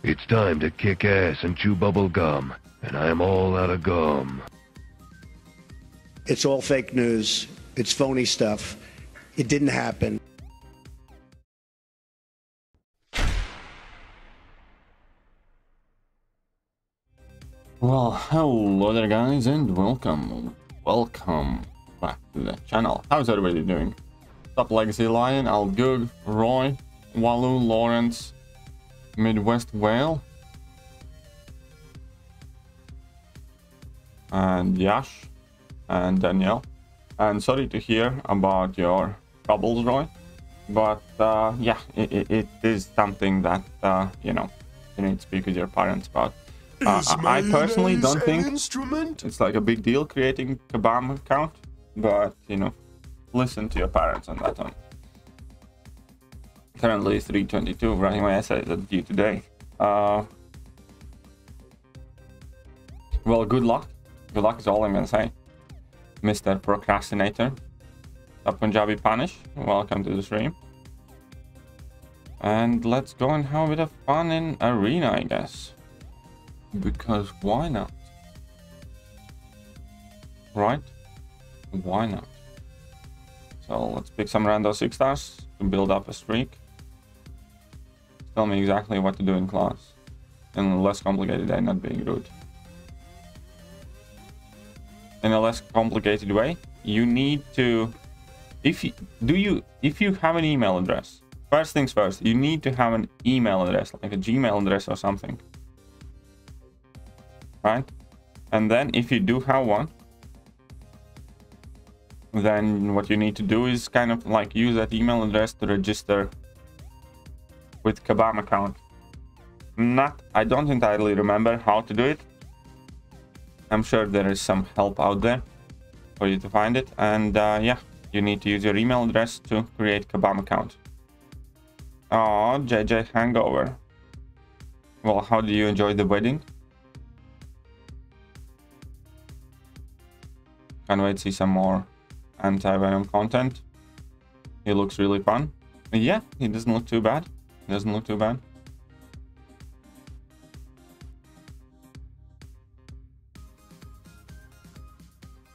It's time to kick ass and chew bubble gum, and I am all out of gum. It's all fake news. It's phony stuff. It didn't happen. Well, hello there guys, and welcome back to the channel. How's everybody doing? Top Legacy Lion, Algug, Roy, Walu, Lawrence, Midwest Whale, and Yash, and Danielle. And sorry to hear about your troubles, Roy, but yeah, it is something that you know, you need to speak with your parents about. I personally don't think it's like a big deal creating a BAM account, but you know, listen to your parents on that one. Currently 3:22, writing my essay that's due today. Well, good luck. Good luck is all I'm gonna say, Mr. Procrastinator. Punjabi Panish, welcome to the stream. And let's go and have a bit of fun in Arena, I guess. Because why not? Right? Why not? So let's pick some rando 6 stars to build up a streak. Tell me exactly what to do in class in a less complicated way, not being rude. In a less complicated way, you need to, if you have an email address, first things first, you need to have an email address, like a Gmail address or something. Right? And then if you do have one, then what you need to do is kind of like use that email address to register with Kabam account. I don't entirely remember how to do it. I'm sure there is some help out there for you to find it. And yeah, you need to use your email address to create Kabam account. Oh, JJ Hangover. Well, how do you enjoy the wedding? Can't wait to see some more anti-venom content. He looks really fun. Yeah, he doesn't look too bad. He doesn't look too bad.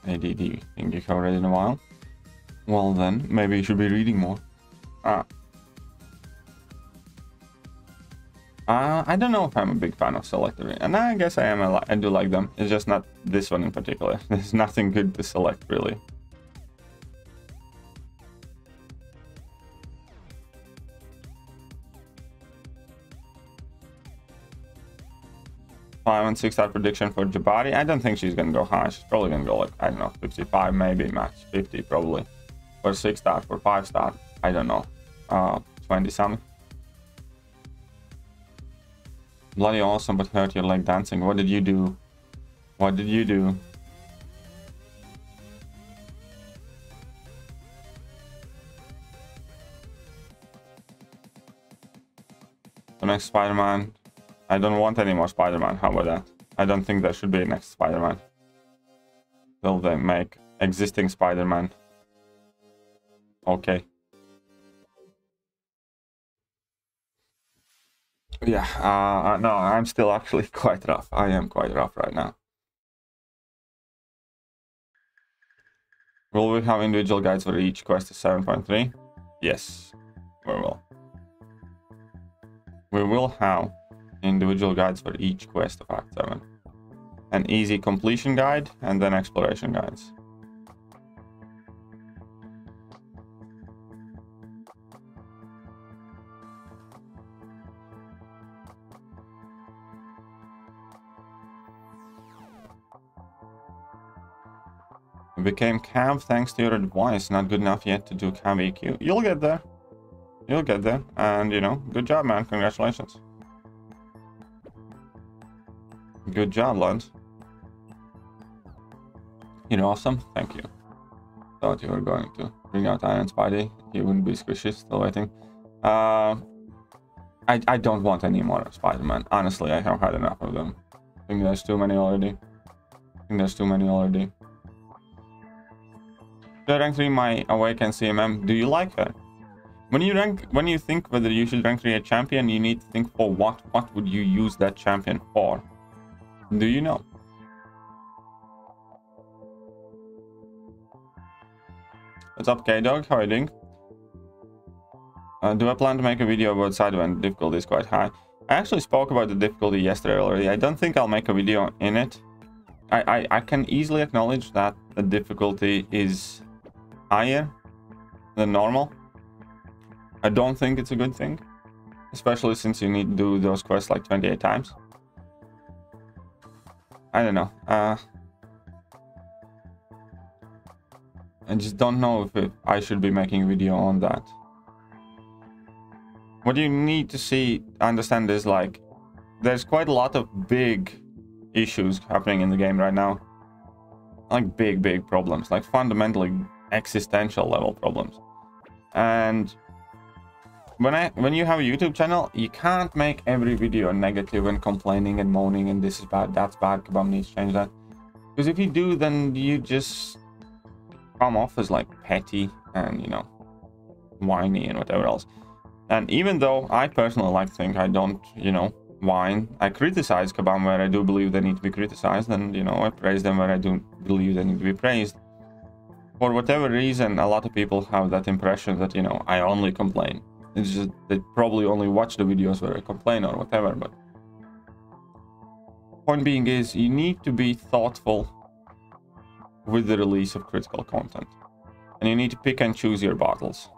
ADD, think you have read in a while? Well then, maybe you should be reading more. I don't know if I'm a big fan of selector, and I guess I am. I do like them. It's just not this one in particular. There's nothing good to select, really. Five and 6 star prediction for Jabari. I don't think she's gonna go high. She's probably gonna go like, I don't know, 55 maybe max, 50 probably. For 6 star, for 5 star, I don't know, 20 something. Bloody awesome, but hurt your leg dancing. What did you do? What did you do? The next Spider-Man. I don't want any more Spider-Man. How about that? I don't think there should be a next Spider-Man. Will they make existing Spider-Man? Okay. Yeah, no, I'm still actually quite rough. I am quite rough right now. Will we have individual guides for each quest to 7.3? Yes, we will. We will have individual guides for each quest of Act 7. An easy completion guide and then exploration guides. Became Cav thanks to your advice. Not good enough yet to do Cav EQ. You'll get there. You'll get there. And, you know, good job, man. Congratulations. Good job, lads. You're awesome. Thank you. Thought you were going to bring out Iron Spidey. He wouldn't be squishy. Still waiting. I don't want any more Spider-Man. Honestly, I have had enough of them. I think there's too many already. Rank 3, my Awaken CMM. Do you like her? When you think whether you should rank 3 a champion, you need to think for what would you use that champion for? Do you know? What's up, K-Dog? How are you doing? Do I plan to make a video about side when difficulty is quite high? I actually spoke about the difficulty yesterday already. I don't think I'll make a video in it. I can easily acknowledge that the difficulty is higher than normal. I don't think it's a good thing, especially since you need to do those quests like 28 times. I don't know. I just don't know if I should be making a video on that. What you need to understand is, like, there's quite a lot of big issues happening in the game right now. Like big problems, like fundamentally existential level problems. And when you have a YouTube channel, you can't make every video negative and complaining and moaning and this is bad, that's bad, Kebab needs to change that. Because if you do, then you just come off as like petty and, you know, whiny and whatever else. And even though I personally like to think I don't, you know, whine, I criticize Kabam where I do believe they need to be criticized, and, you know, I praise them where I do believe they need to be praised. For whatever reason, a lot of people have that impression that, you know, I only complain. It's just they probably only watch the videos where I complain or whatever, but point being is you need to be thoughtful with the release of critical content, and you need to pick and choose your battles.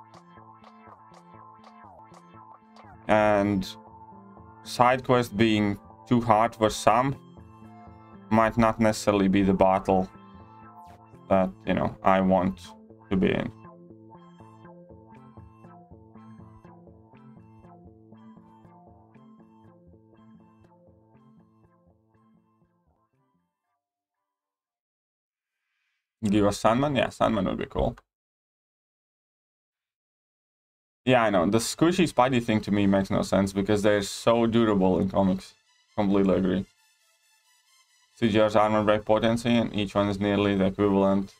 And side quest being too hard for some might not necessarily be the battle that, you know, I want to be in. Give us Sandman? Yeah, Sandman would be cool. Yeah, I know. The squishy Spidey thing to me makes no sense because they're so durable in comics. Completely agree. CGR's armor break potency, and each one is nearly the equivalent.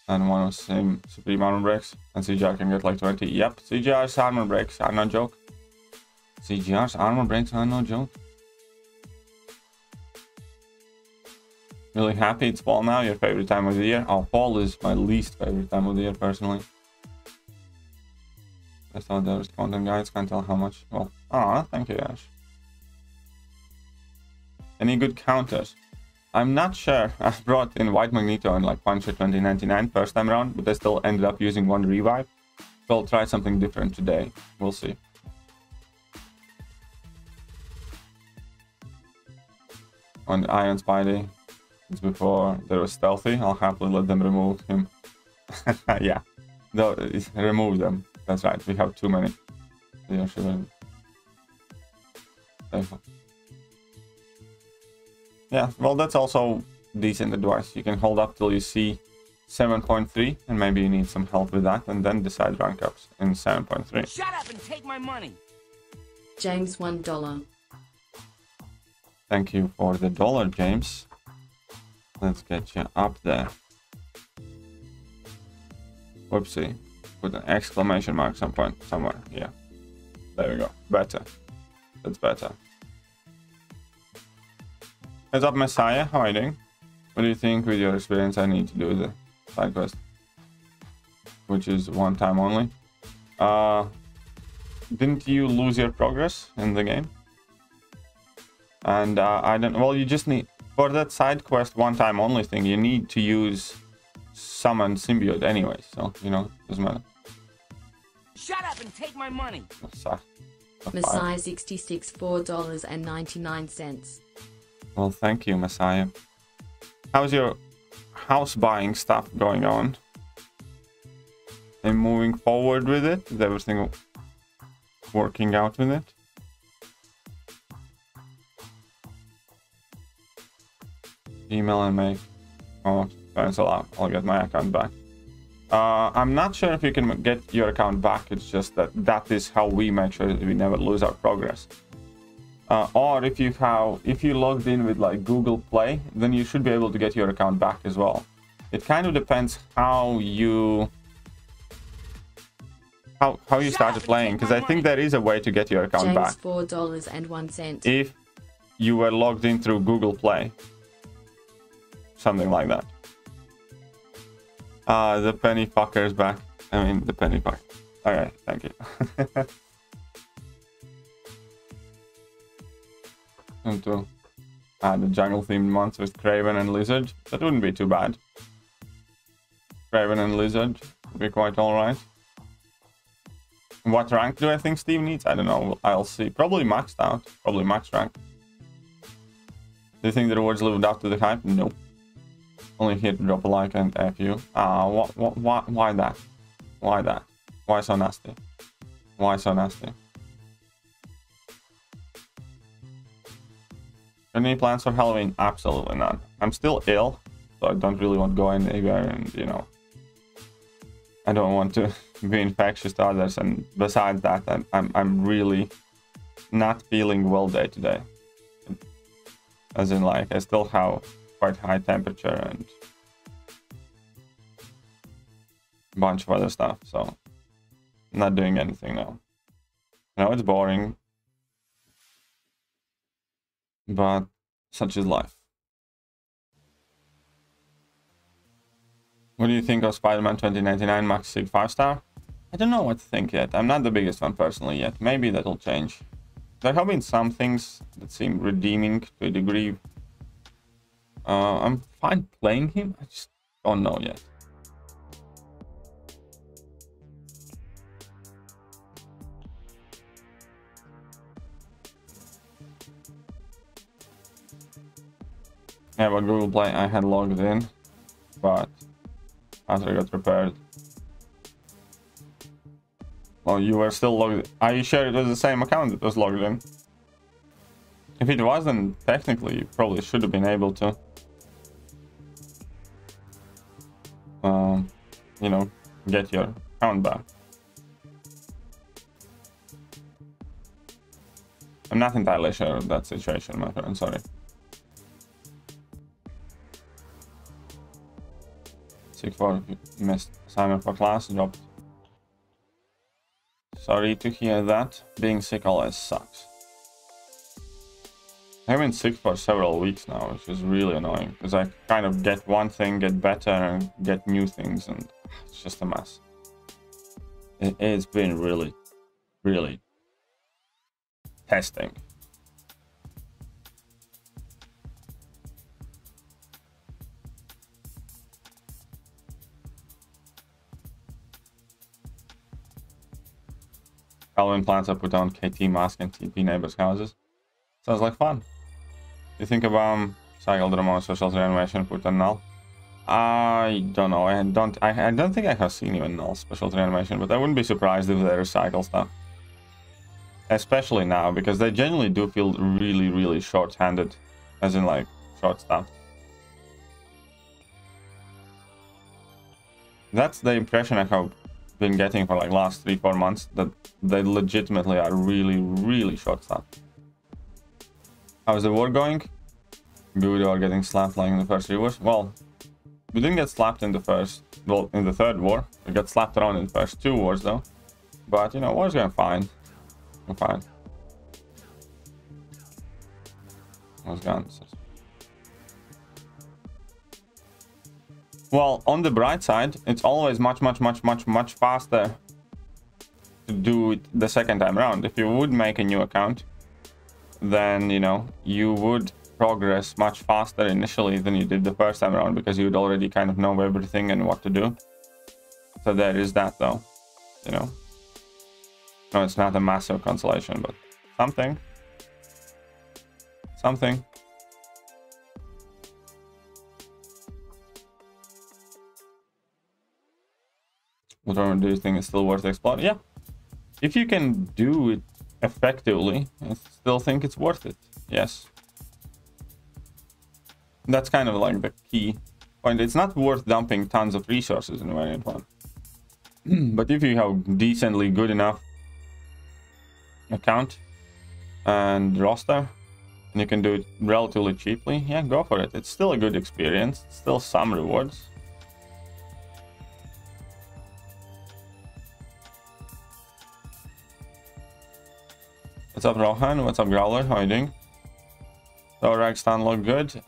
And one of the same supreme armor breaks. And CGR can get like 20. Yep, CGR's armor breaks are no joke. CGR's armor breaks are no joke. Really happy it's fall now, your favorite time of the year? Oh, fall is my least favorite time of the year, personally. I thought there was content guides, can't tell how much. Well, ah, thank you, Ash. Any good counters? I'm not sure. I brought in White Magneto and like Punisher 2099 first time around, but I still ended up using one revive. So I'll try something different today. We'll see. On Iron Spidey, it's before there was Stealthy. I'll happily let them remove him. Yeah, remove them. That's right, we have too many. Yeah, well, that's also decent advice. You can hold up till you see 7.3, and maybe you need some help with that, and then decide rank ups in 7.3. Shut up and take my money. James, $1. Thank you for the $1, James. Let's get you up there. Whoopsie. Put an exclamation mark somewhere. Yeah. There we go. Better. That's better. What's up, Messiah? How are you doing? What do you think with your experience I need to do the side quest? Which is one time only. Didn't you lose your progress in the game? And I don't, well, you just need, for that side quest one time only thing, you need to use summon symbiote anyway, so, you know, doesn't matter. Shut up and take my money. Messiah 66, $4.99. Well, thank you, Messiah. How's your house buying stuff going on? And moving forward with it? Is everything working out with it? Email and make. Oh, cancel out. I'll get my account back. I'm not sure if you can get your account back. It's just that is how we make sure that we never lose our progress. Or if you logged in with like Google Play, then you should be able to get your account back as well. It kind of depends how you how you started playing, because I think there is a way to get your account James back. $4.01. If you were logged in through Google Play. Something like that. The penny fucker's back. I mean, the penny fuck. Alright, thank you. And to add the jungle themed monster with Craven and Lizard. That wouldn't be too bad. Craven and Lizard would be quite alright. What rank do I think Steve needs? I don't know. I'll see. Probably maxed out. Probably max rank. Do you think the rewards lived up to the hype? Nope. Only here to drop a like and F you. Why that? Why that? Why so nasty? Why so nasty? Any plans for Halloween? Absolutely not. I'm still ill, so I don't really want to go anywhere, and you know, I don't want to be infectious to others. And besides that, I'm really not feeling well day to day. As in, like, I still have quite high temperature and a bunch of other stuff, so I'm not doing anything now. I know it's boring, but such is life. What do you think of Spider-Man 2099 Max Sig 5-star? I don't know what to think yet. I'm not the biggest fan personally yet. Maybe that'll change. There have been some things that seem redeeming to a degree. I'm fine playing him. I just don't know yet. Yeah, but Google Play, I had logged in, but after I got repaired. Oh, you were still logged in. Are you sure it was the same account that was logged in? If it wasn't, technically, you probably should have been able to, you know, get your account back. I'm not entirely sure of that situation, my friend, sorry. Sick for missed assignment for class, dropped. Sorry to hear that. Being sick always sucks. I've been sick for several weeks now, which is really annoying, because I kind of get one thing, get better, and get new things, and it's just a mess. It's been really, really testing. Halloween plans are put on KT mask and TP neighbors' houses. Sounds like fun. You think about cycle drama social reanimation put on null? I don't know. I don't think I have seen even null special reanimation, but I wouldn't be surprised if they recycle stuff. Especially now, because they generally do feel really, really short-handed, as in like short stuff. That's the impression I have been getting for like last 3-4 months, that they legitimately are really, really short stuff. How's the war going? Good, or getting slapped like in the first 3 wars? Well, we didn't get slapped in the first, well, in the third war. We got slapped around in the first 2 wars though. But you know, war's going fine. I'm fine. Those guns. Well, on the bright side, it's always much faster to do it the second time around. If you would make a new account, then, you know, you would progress much faster initially than you did the first time around, because you would already kind of know everything and what to do. So there is that, though, you know. No, it's not a massive consolation, but something. Something. What do you think is still worth exploring? Yeah. If you can do it effectively, I still think it's worth it. Yes. That's kind of like the key point. It's not worth dumping tons of resources in a variant one. But if you have decently good enough account and roster, and you can do it relatively cheaply, yeah, go for it. It's still a good experience. Still some rewards. What's up, Rohan? What's up, Growler? How are you doing? So Ragstand look good.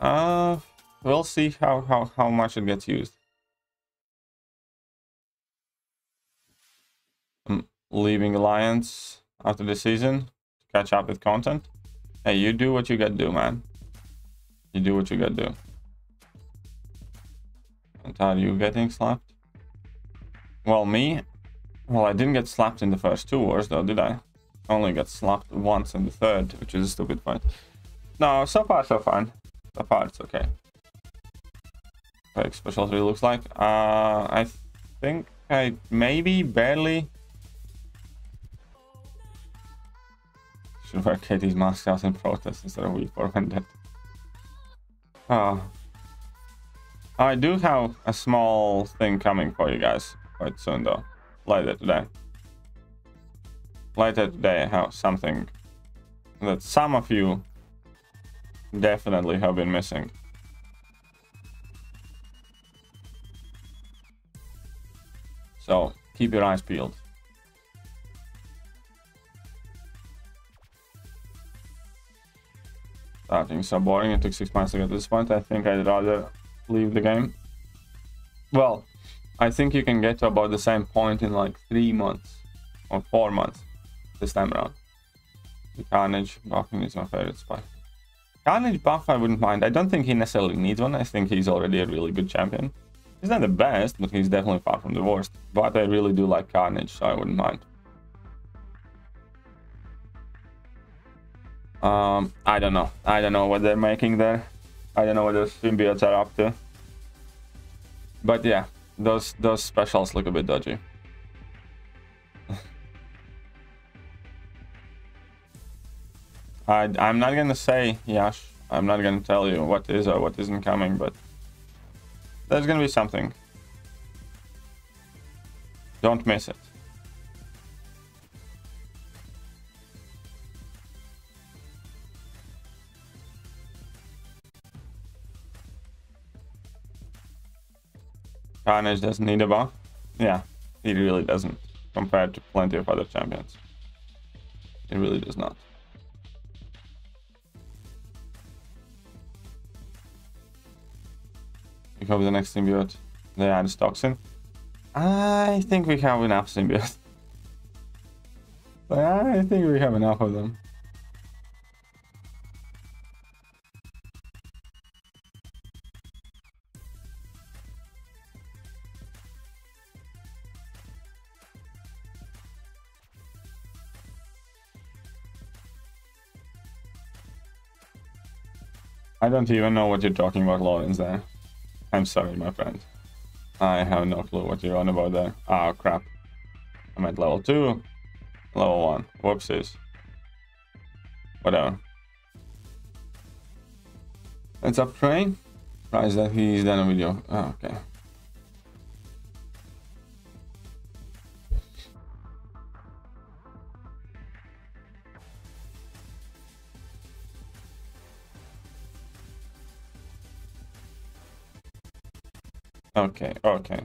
We'll see how much it gets used. I'm leaving Alliance after the season to catch up with content. Hey, you do what you gotta do, man. You do what you gotta do. And are you getting slapped? Well, me? Well, I didn't get slapped in the first 2 wars, though, did I? Only got slapped once in the third, which is a stupid fight. No, so far so fun. So far it's okay. Like special 3 looks like. I think I maybe barely should wear Katie's mask out in protest instead of week for Vendetta. I do have a small thing coming for you guys quite soon, though. Later today. Later today, I have something that some of you definitely have been missing. So keep your eyes peeled. Starting so boring. It took 6 months to get to this point. I think I'd rather leave the game. Well, I think you can get to about the same point in like 3 months or 4 months this time around. The Carnage buffing is my favorite spy. Carnage buff I wouldn't mind. I don't think he necessarily needs one. I think he's already a really good champion. He's not the best, but he's definitely far from the worst. But I really do like Carnage, so I wouldn't mind. I don't know. I don't know what they're making there. I don't know what those symbiotes are up to. But yeah, those specials look a bit dodgy. I'm not gonna say, Yash. I'm not gonna tell you what is or what isn't coming, but there's gonna be something. Don't miss it. Carnage doesn't need a buff. Yeah, he really doesn't, compared to plenty of other champions. It really does not. We hope the next symbiote they add is toxin. I think we have enough symbiotes. I think we have enough of them. I don't even know what you're talking about, Lawrence, there. I'm sorry, my friend. I have no clue what you're on about there. Oh, crap. I'm at level 2. Level 1. Whoopsies. Whatever. What's up, Train? Surprised that he's done a video. Oh, okay. Okay, okay.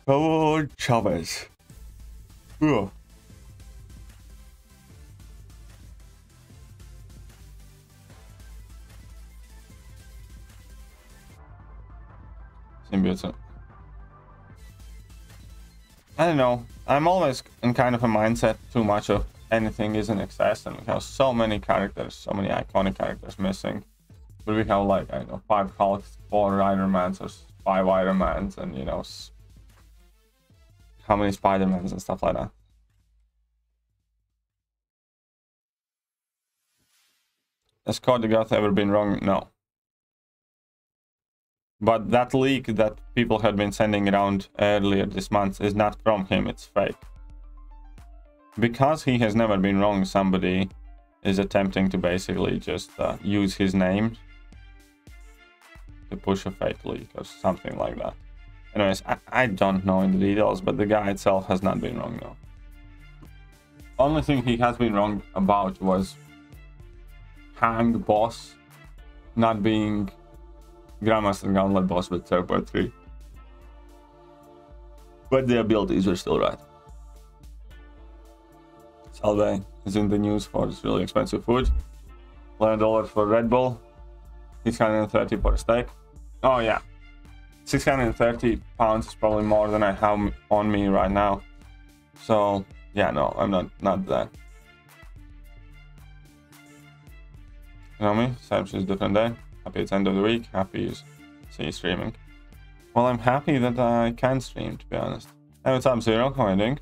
Oh, Chavez. Ugh. Symbiotes. I don't know. I'm always in kind of a mindset too much of anything is in excess, and we have so many characters, so many iconic characters missing. But we have like, I don't know, 5 Hulks, 4 Iron Mans, or 5 Iron Mans, and you know, how many Spider-Mans and stuff like that. Has Cody Goth ever been wrong? No. But that leak that people had been sending around earlier this month is not from him, it's fake. Because he has never been wrong, somebody is attempting to basically just use his name to push a fake leak or something like that. Anyways, I don't know in the details, but the guy itself has not been wrong, no. Only thing he has been wrong about was Hang boss not being Grandmaster Gauntlet boss with 0.3. But the abilities were still right. Salve is in the news for this really expensive food. $11 for Red Bull. 630 for a steak. Oh yeah. 630 pounds is probably more than I have on me right now. So yeah, no, I'm not there. You know me? Sam's is a different day. Happy it's end of the week. Happy is see you streaming. Well, I'm happy that I can stream, to be honest. Hey, what's up, Zero? How are you doing?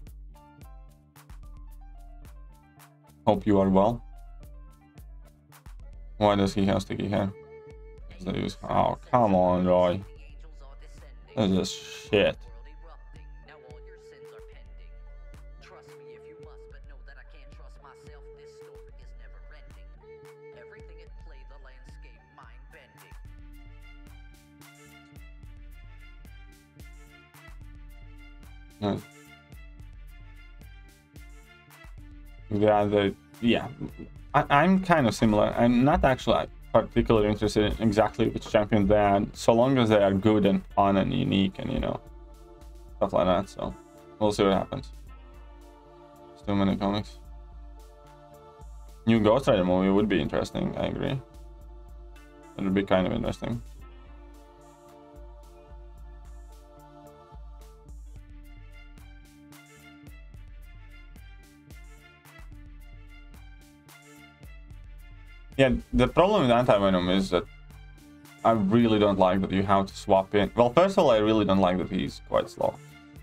Hope you are well. Why does he have sticky hair? Oh, come on, Roy. This is shit. Yeah, I'm kind of similar. I'm not actually particularly interested in exactly which champion they are, so long as they are good and fun and unique and, you know, stuff like that. So we'll see what happens. Still many comics. New Ghost Rider movie would be interesting. I agree. It would be kind of interesting. Yeah, the problem with Anti-Venom is that I really don't like that you have to swap in. Well, first of all, I really don't like that he's quite slow.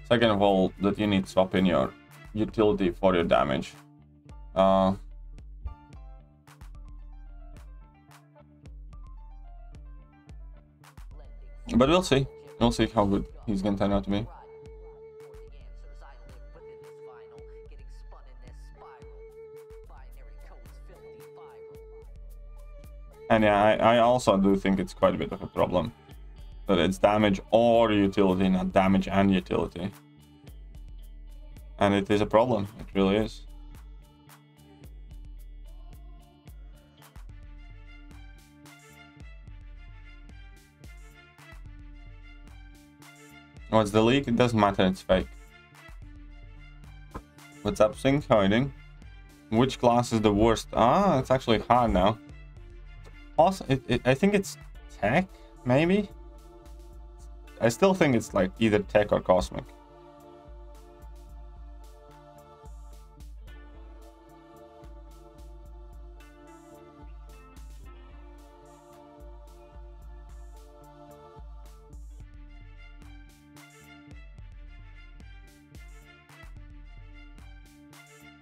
Second of all, that you need to swap in your utility for your damage. But we'll see. We'll see how good he's gonna turn out to be. And yeah, I also do think it's quite a bit of a problem that it's damage or utility, not damage and utility. And it is a problem. It really is. What's the leak? It doesn't matter. It's fake. What's up, Sync? How are you doing? Which class is the worst? Ah, it's actually hard now. Also, I think it's tech, maybe? I still think it's like either tech or cosmic.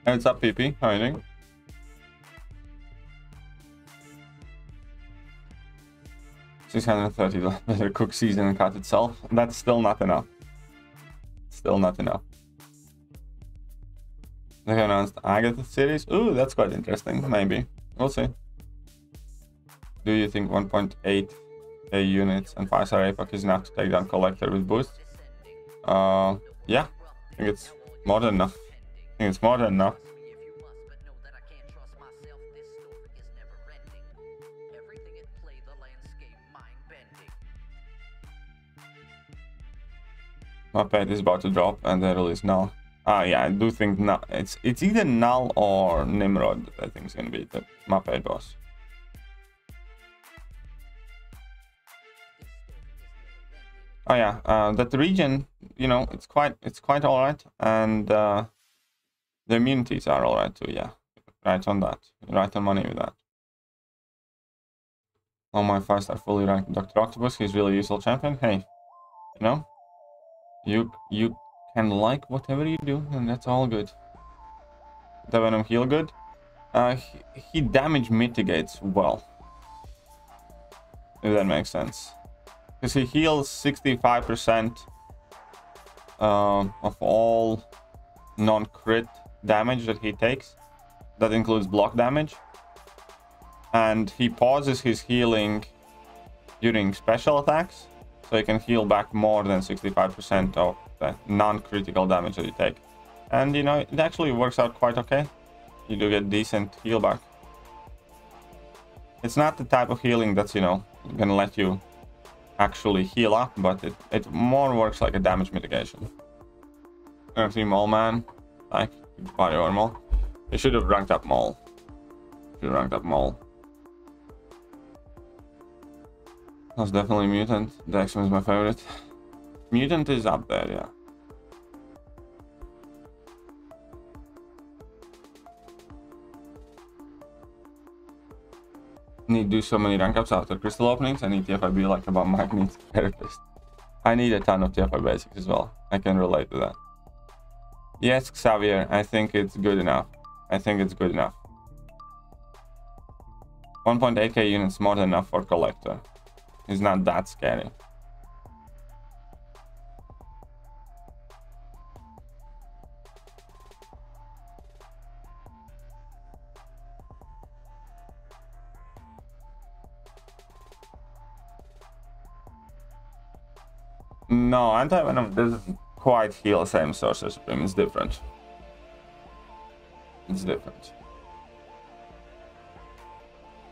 Hey, what's up, PP? How are you doing? $630 better cook season and cut itself. That's still not enough. Still not enough. They announced Agatha series. Ooh, that's quite interesting. Maybe. We'll see. Do you think 1.8 units and 5-star APAC is enough to take down Collector with boost? Yeah. I think it's more than enough. I think it's more than enough. My pet is about to drop and the release null. Yeah, I do think null. It's either null or Nimrod. I think it's gonna be the Muppet boss. Oh yeah, that region, you know, it's quite alright, and the immunities are alright too. Yeah, right on that. Right on money with that. All my 5-star fully ranked Dr. Octopus. He's really useful champion. Hey, you know. You can like whatever you do, and that's all good. The Venom heal good. He damage mitigates well, if that makes sense, because he heals 65% of all non-crit damage that he takes. That includes block damage, and he pauses his healing during special attacks. So you can heal back more than 65% of the non-critical damage that you take. And, you know, it actually works out quite okay. You do get decent heal back. It's not the type of healing that's, you know, gonna let you actually heal up, but it more works like a damage mitigation. MC Mole Man, like, body armor. You should have ranked up Mole. Should have ranked up Mole. That's definitely Mutant. The X-Men is my favorite. Mutant is up there, yeah. Need to do so many rank ups after crystal openings. I need TFIB like about Mike needs therapist. I need a ton of TFI basics as well. I can relate to that. Yes, Xavier, I think it's good enough. I think it's good enough. 1.8k units more than enough for collector. It's not that scary. No, anti-venom doesn't quite heal the same Sorcerer Supreme. It's different. It's different.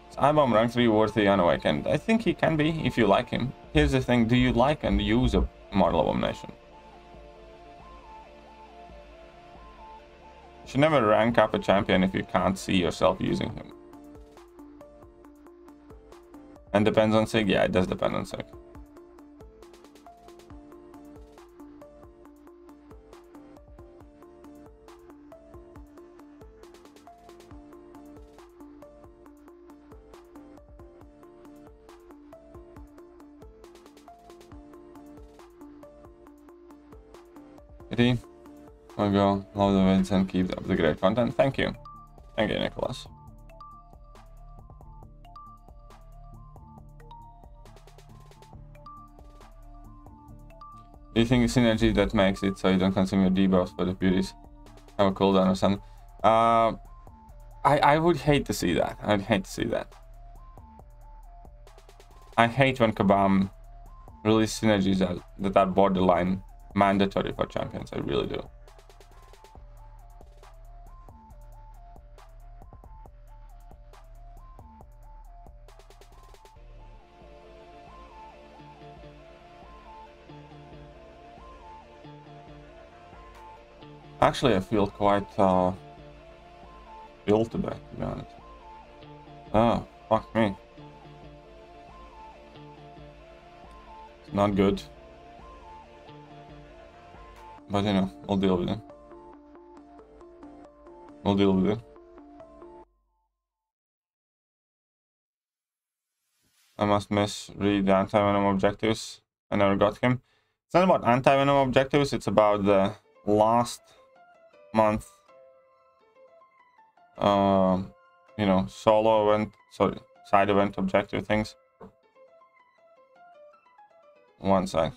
Is Ibom rank 3 worthy unawakened? I think he can be if you like him. Here's the thing, do you like and use a Mortal Abomination? You should never rank up a champion if you can't see yourself using him. And depends on Sig? Yeah, it does depend on Sig. We'll go, love the vids and keep up the great content. Thank you. Thank you, Nicholas. Do you think it's synergy that makes it so you don't consume your debuffs for the beauties? Have a cooldown or something? I would hate to see that. I'd hate to see that. I hate when Kabam release synergies that are borderline mandatory for champions. I really do. Actually, I feel quite ill today, to be honest. Oh, fuck me. It's not good. But you know, we'll deal with it. We'll deal with it. I must misread the anti-venom objectives. I never got him. It's not about anti-venom objectives, it's about the last month you know, solo event, sorry, side event objective things. One sec.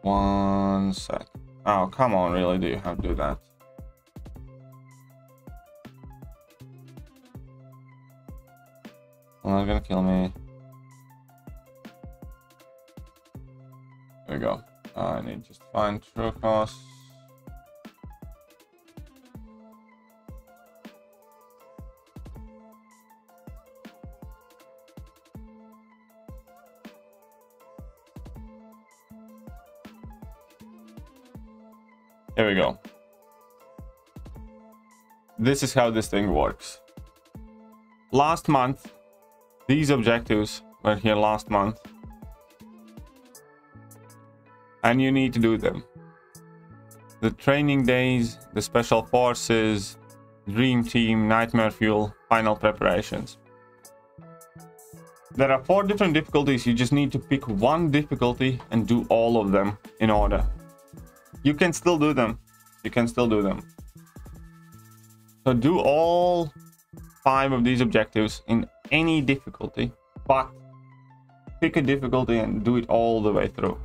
One sec. Oh, come on, really? Do you have to do that? Well, not gonna kill me. There we go. I need just to find true cost. Here we go. This is how this thing works. Last month, these objectives were here last month. And you need to do them. The training days, the special forces, dream team, nightmare fuel, final preparations. There are 4 different difficulties. You just need to pick one difficulty and do all of them in order. You can still do them. You can still do them. So do all 5 of these objectives in any difficulty, but pick a difficulty and do it all the way through.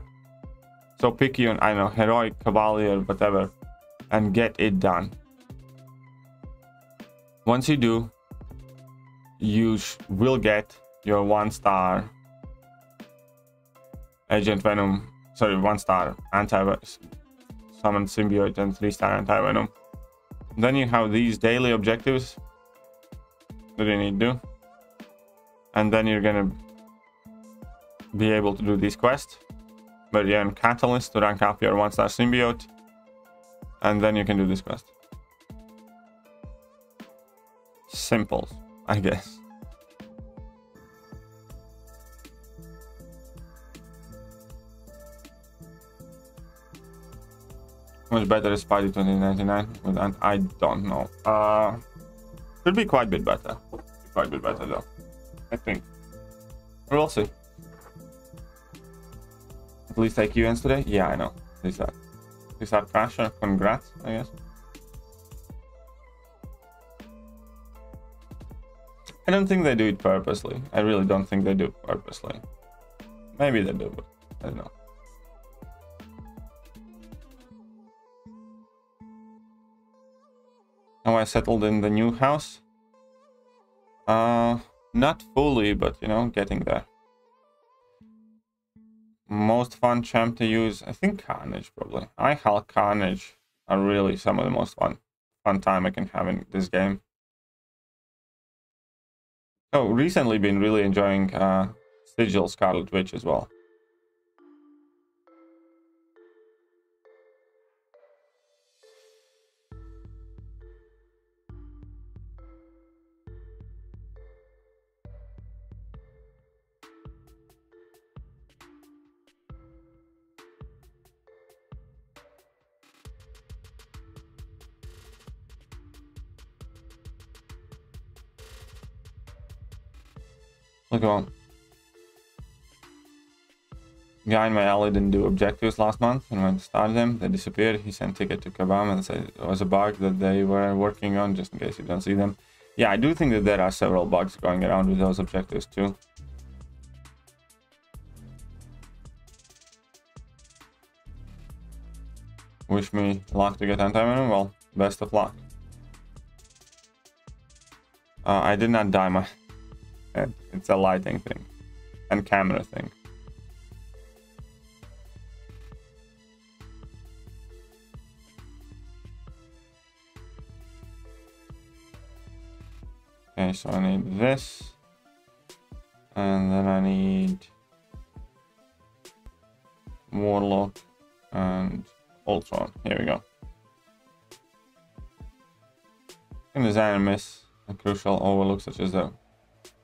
So pick your, I don't know, heroic, cavalier, whatever, and get it done. Once you do, you will get your 1-star Agent Venom, sorry, 1-star anti-summon symbiote and 3-star anti-venom. Then you have these daily objectives that you need to do. And then you're gonna be able to do these quests, where you earn catalyst to rank up your 1-star symbiote, And then you can do this quest. Simple, I guess. Much better is Spidey 2099 with I don't know. Could be quite a bit better. Quite a bit better though, I think. We'll see. At least Thekiryu ends today? Yeah, I know. Is that pressure? Congrats, I guess. I don't think they do it purposely. I really don't think they do it purposely. Maybe they do, but I don't know. Now I settled in the new house. Not fully, but you know, getting there. Most fun champ to use, I think Carnage probably. Carnage are really some of the most fun time I can have in this game. Oh, recently been really enjoying Sigil Scarlet Witch as well. Look on. Guy in my alley didn't do objectives last month, and when I started them, they disappeared. He sent ticket to Kabam and said it was a bug that they were working on, just in case you don't see them. Yeah, I do think that there are several bugs going around with those objectives too. Wish me luck to get anti-venom. Well, best of luck. I did not die my... It's a lighting thing and camera thing. Okay, so I need this, and then I need Warlock and Ultron. Here we go. In design and miss a crucial overlook such as the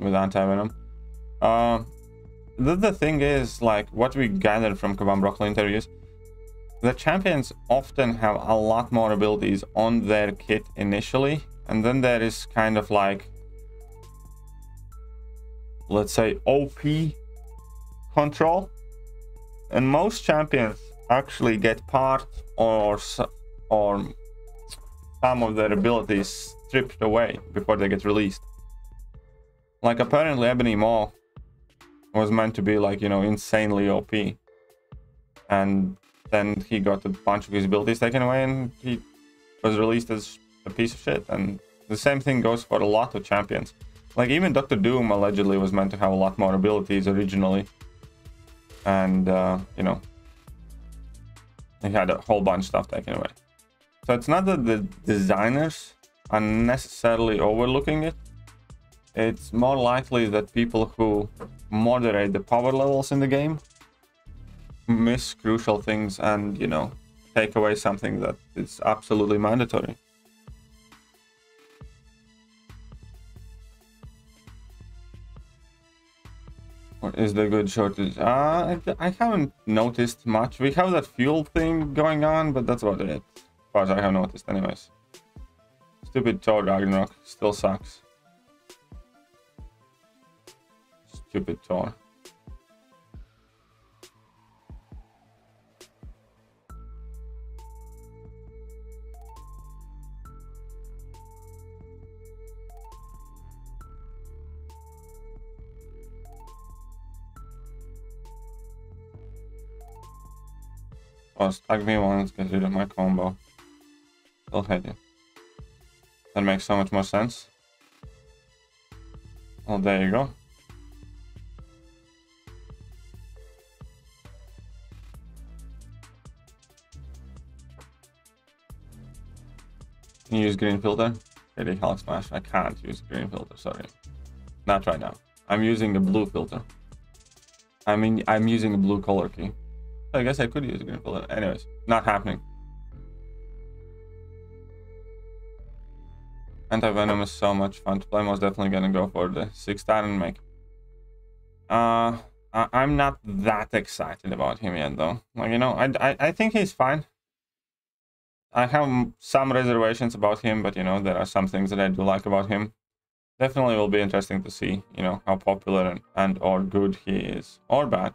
with anti-venom. The thing is, like, what we gathered from Kabam Broccoli interviews, the champions often have a lot more abilities on their kit initially, and then there is kind of like, let's say, OP control, and most champions actually get part or some of their abilities stripped away before they get released. Like, apparently Ebony Maw was meant to be, like, you know, insanely OP. And then he got a bunch of his abilities taken away and he was released as a piece of shit. And the same thing goes for a lot of champions. Like, even Dr. Doom allegedly was meant to have a lot more abilities originally. And, you know, he had a whole bunch of stuff taken away. So it's not that the designers are necessarily overlooking it. It's more likely that people who moderate the power levels in the game miss crucial things and, you know, take away something that is absolutely mandatory. What is the good shortage? I haven't noticed much. We have that fuel thing going on, but that's about it. As far as I have noticed anyways. Stupid Thor Ragnarok still sucks. Stupid Thor. Oh, tag me once, get rid of my combo. Still hate you. That makes so much more sense. Well, there you go. Can you use green filter? KD Hulk Smash. I can't use green filter, sorry. Not right now. I'm using the blue filter. I mean, I'm using the blue color key. I guess I could use a green filter. Anyways, not happening. Anti-Venom is so much fun to play. Most definitely gonna go for the 6 talent make. I'm not that excited about him yet, though. Like, you know, I think he's fine. I have some reservations about him, but, you know, there are some things that I do like about him. Definitely will be interesting to see, you know, how popular and or good he is. Or bad.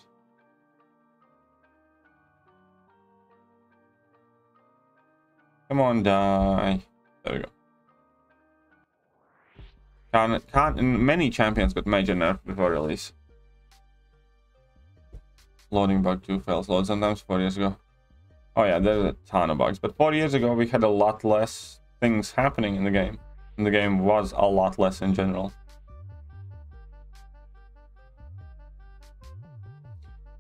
Come on, die. There we go. Many champions got major nerf before release. Loading bug 2 fails load sometimes 4 years ago. Oh yeah, there's a ton of bugs. But 4 years ago we had a lot less things happening in the game. And the game was a lot less in general.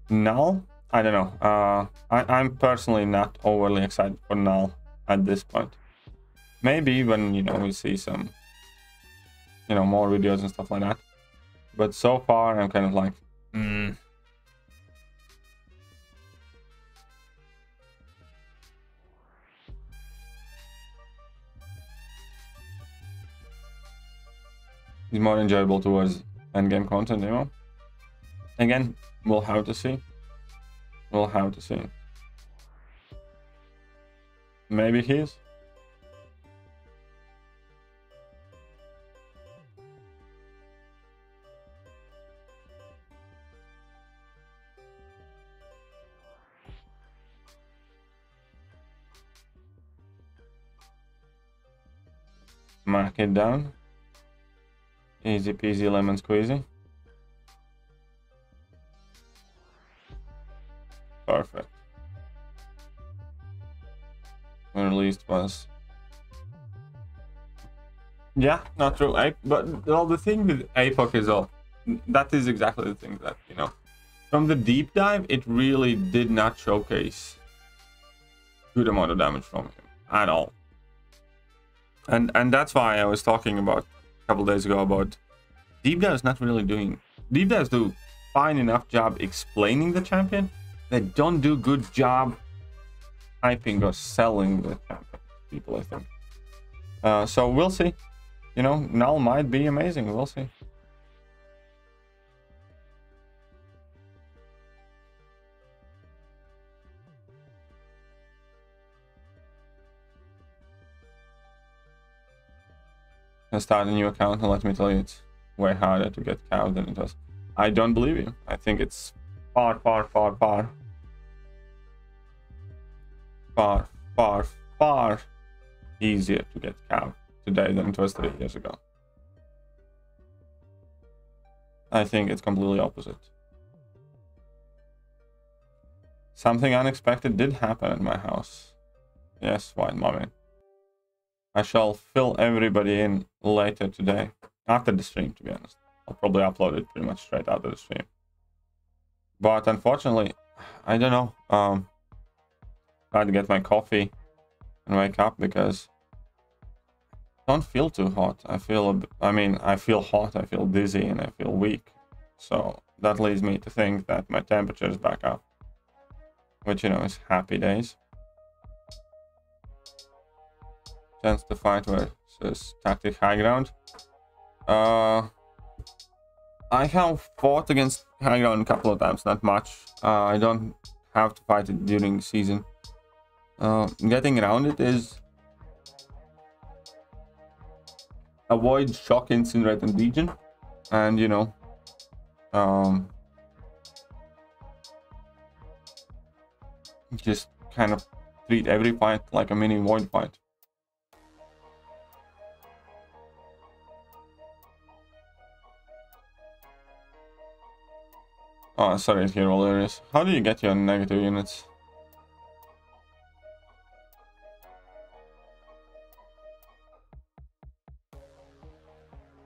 Null? I don't know. I'm personally not overly excited for Null at this point. Maybe when, you know, we see some, you know, more videos and stuff like that. But so far I'm kind of like, He's more enjoyable towards endgame content, you know? Again, we'll have to see. We'll have to see. Maybe he is. Mark it down. Easy peasy lemon squeezy. Perfect. When released was... Yeah, not true. But well, the thing with APOC is all... That is exactly the thing that, you know... From the deep dive, it really did not showcase good amount of damage from him. At all. And that's why I was talking about couple days ago about deep dive is not really doing. Deep dives do fine enough job explaining the champion. They don't do good job hyping or selling the champion. People, I think. So we'll see. You know, Null might be amazing. We'll see. Start a new account and let me tell you, it's way harder to get cow than it was. I don't believe you. I think it's far easier to get cow today than it was 3 years ago. I think it's completely opposite. Something unexpected did happen at my house. Yes, white mommy. I shall fill everybody in later today, after the stream, to be honest. I'll probably upload it pretty much straight after the stream. But unfortunately, I don't know. I had to get my coffee and wake up because I don't feel too hot. I feel hot, I feel dizzy, and I feel weak. So that leads me to think that my temperature is back up, which, you know, is happy days. Chance to fight versus tactic high ground. I have fought against high ground a couple of times, not much. I don't have to fight it during the season. Getting around it is avoid shock, incinerate, and legion, and, you know, just kind of treat every fight like a mini void fight. Oh, sorry to hear all there is. How do you get your negative units?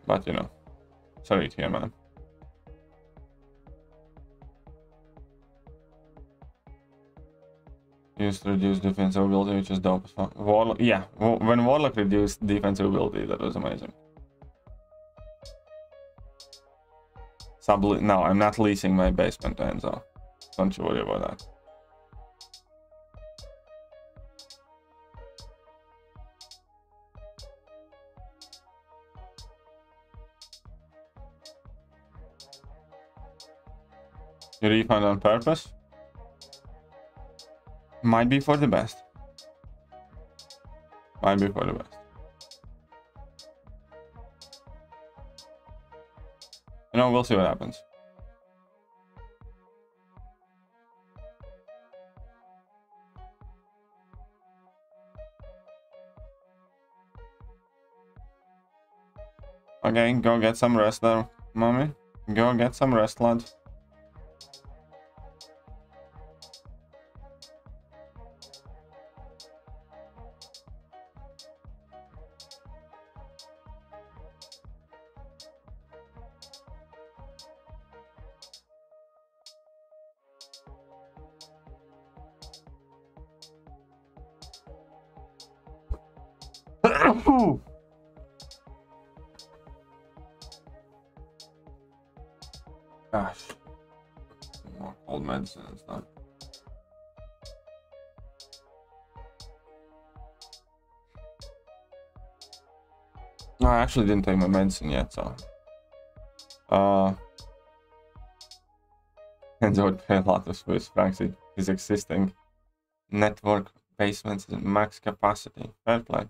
But, you know, sorry to hear, man. Used to reduce defensive ability, which is dope as fuck. Warlock, yeah, when Warlock reduced defensive ability, that was amazing. No, I'm not leasing my basement to Enzo. Don't you worry about that. You refund on purpose? Might be for the best. Might be for the best. You know, we'll see what happens. Okay, go get some rest there, mommy. Go get some rest, lad. Gosh, some more cold medicine and stuff. No, I actually didn't take my medicine yet, so and I would pay a lot of Swiss francs in his existing network basements at max capacity. Fair play.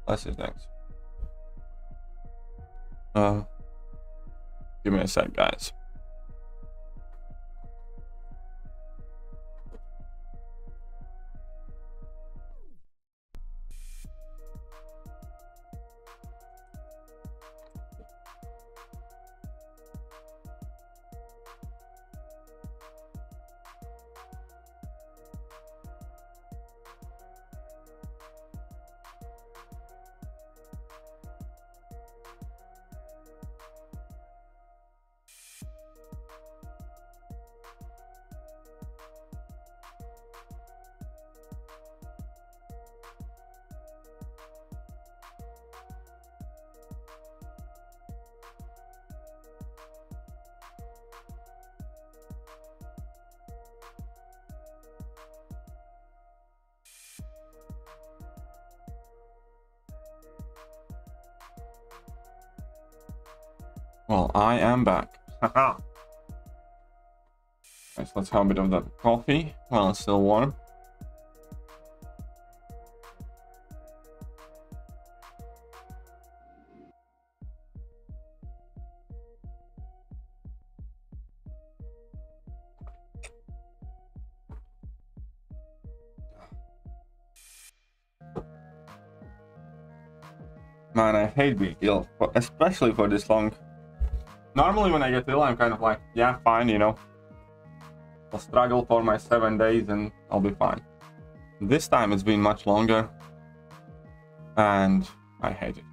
Bless you, thanks. Give me a sec, guys. Well, I am back. Haha. Nice, let's have a bit of that coffee while it's still warm. Man, I hate being ill, especially for this long. Normally when I get ill, I'm kind of like, yeah, fine, you know. I'll struggle for my 7 days and I'll be fine. This time it's been much longer. And I hate it.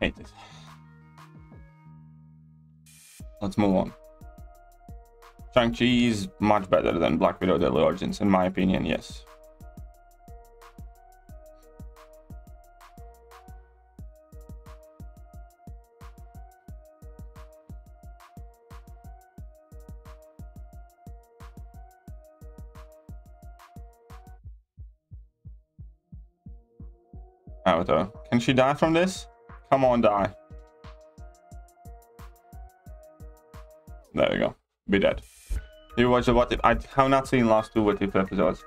Hate it. Let's move on. Shang-Chi is much better than Black Widow Deadly Origins, in my opinion, yes. Avatar. Can she die from this? Come on, die. There you go. Be dead. You watch the What If? I have not seen last 2 What If episodes.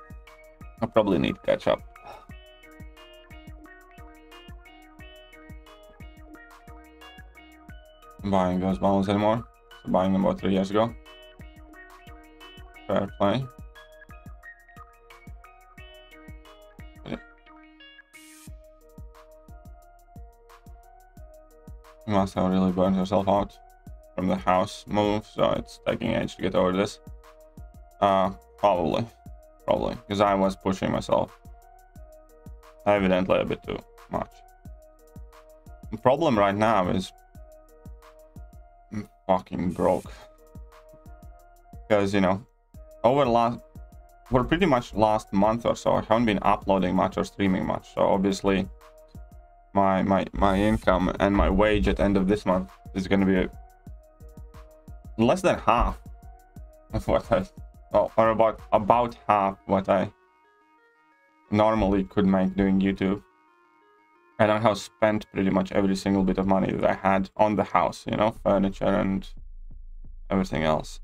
I probably need to catch up. I'm buying those bottles anymore. So buying them about 3 years ago. Fair play. Yeah. You must have really burned yourself out from the house move, so it's taking age to get over this. Probably, because I was pushing myself evidently a bit too much. The problem right now is fucking broke. Because, you know, for pretty much last month or so, I haven't been uploading much or streaming much. So obviously, my income and my wage at the end of this month is going to be less than half of what I, or about half what I normally could make doing YouTube. And I have spent pretty much every single bit of money that I had on the house, you know, furniture and everything else.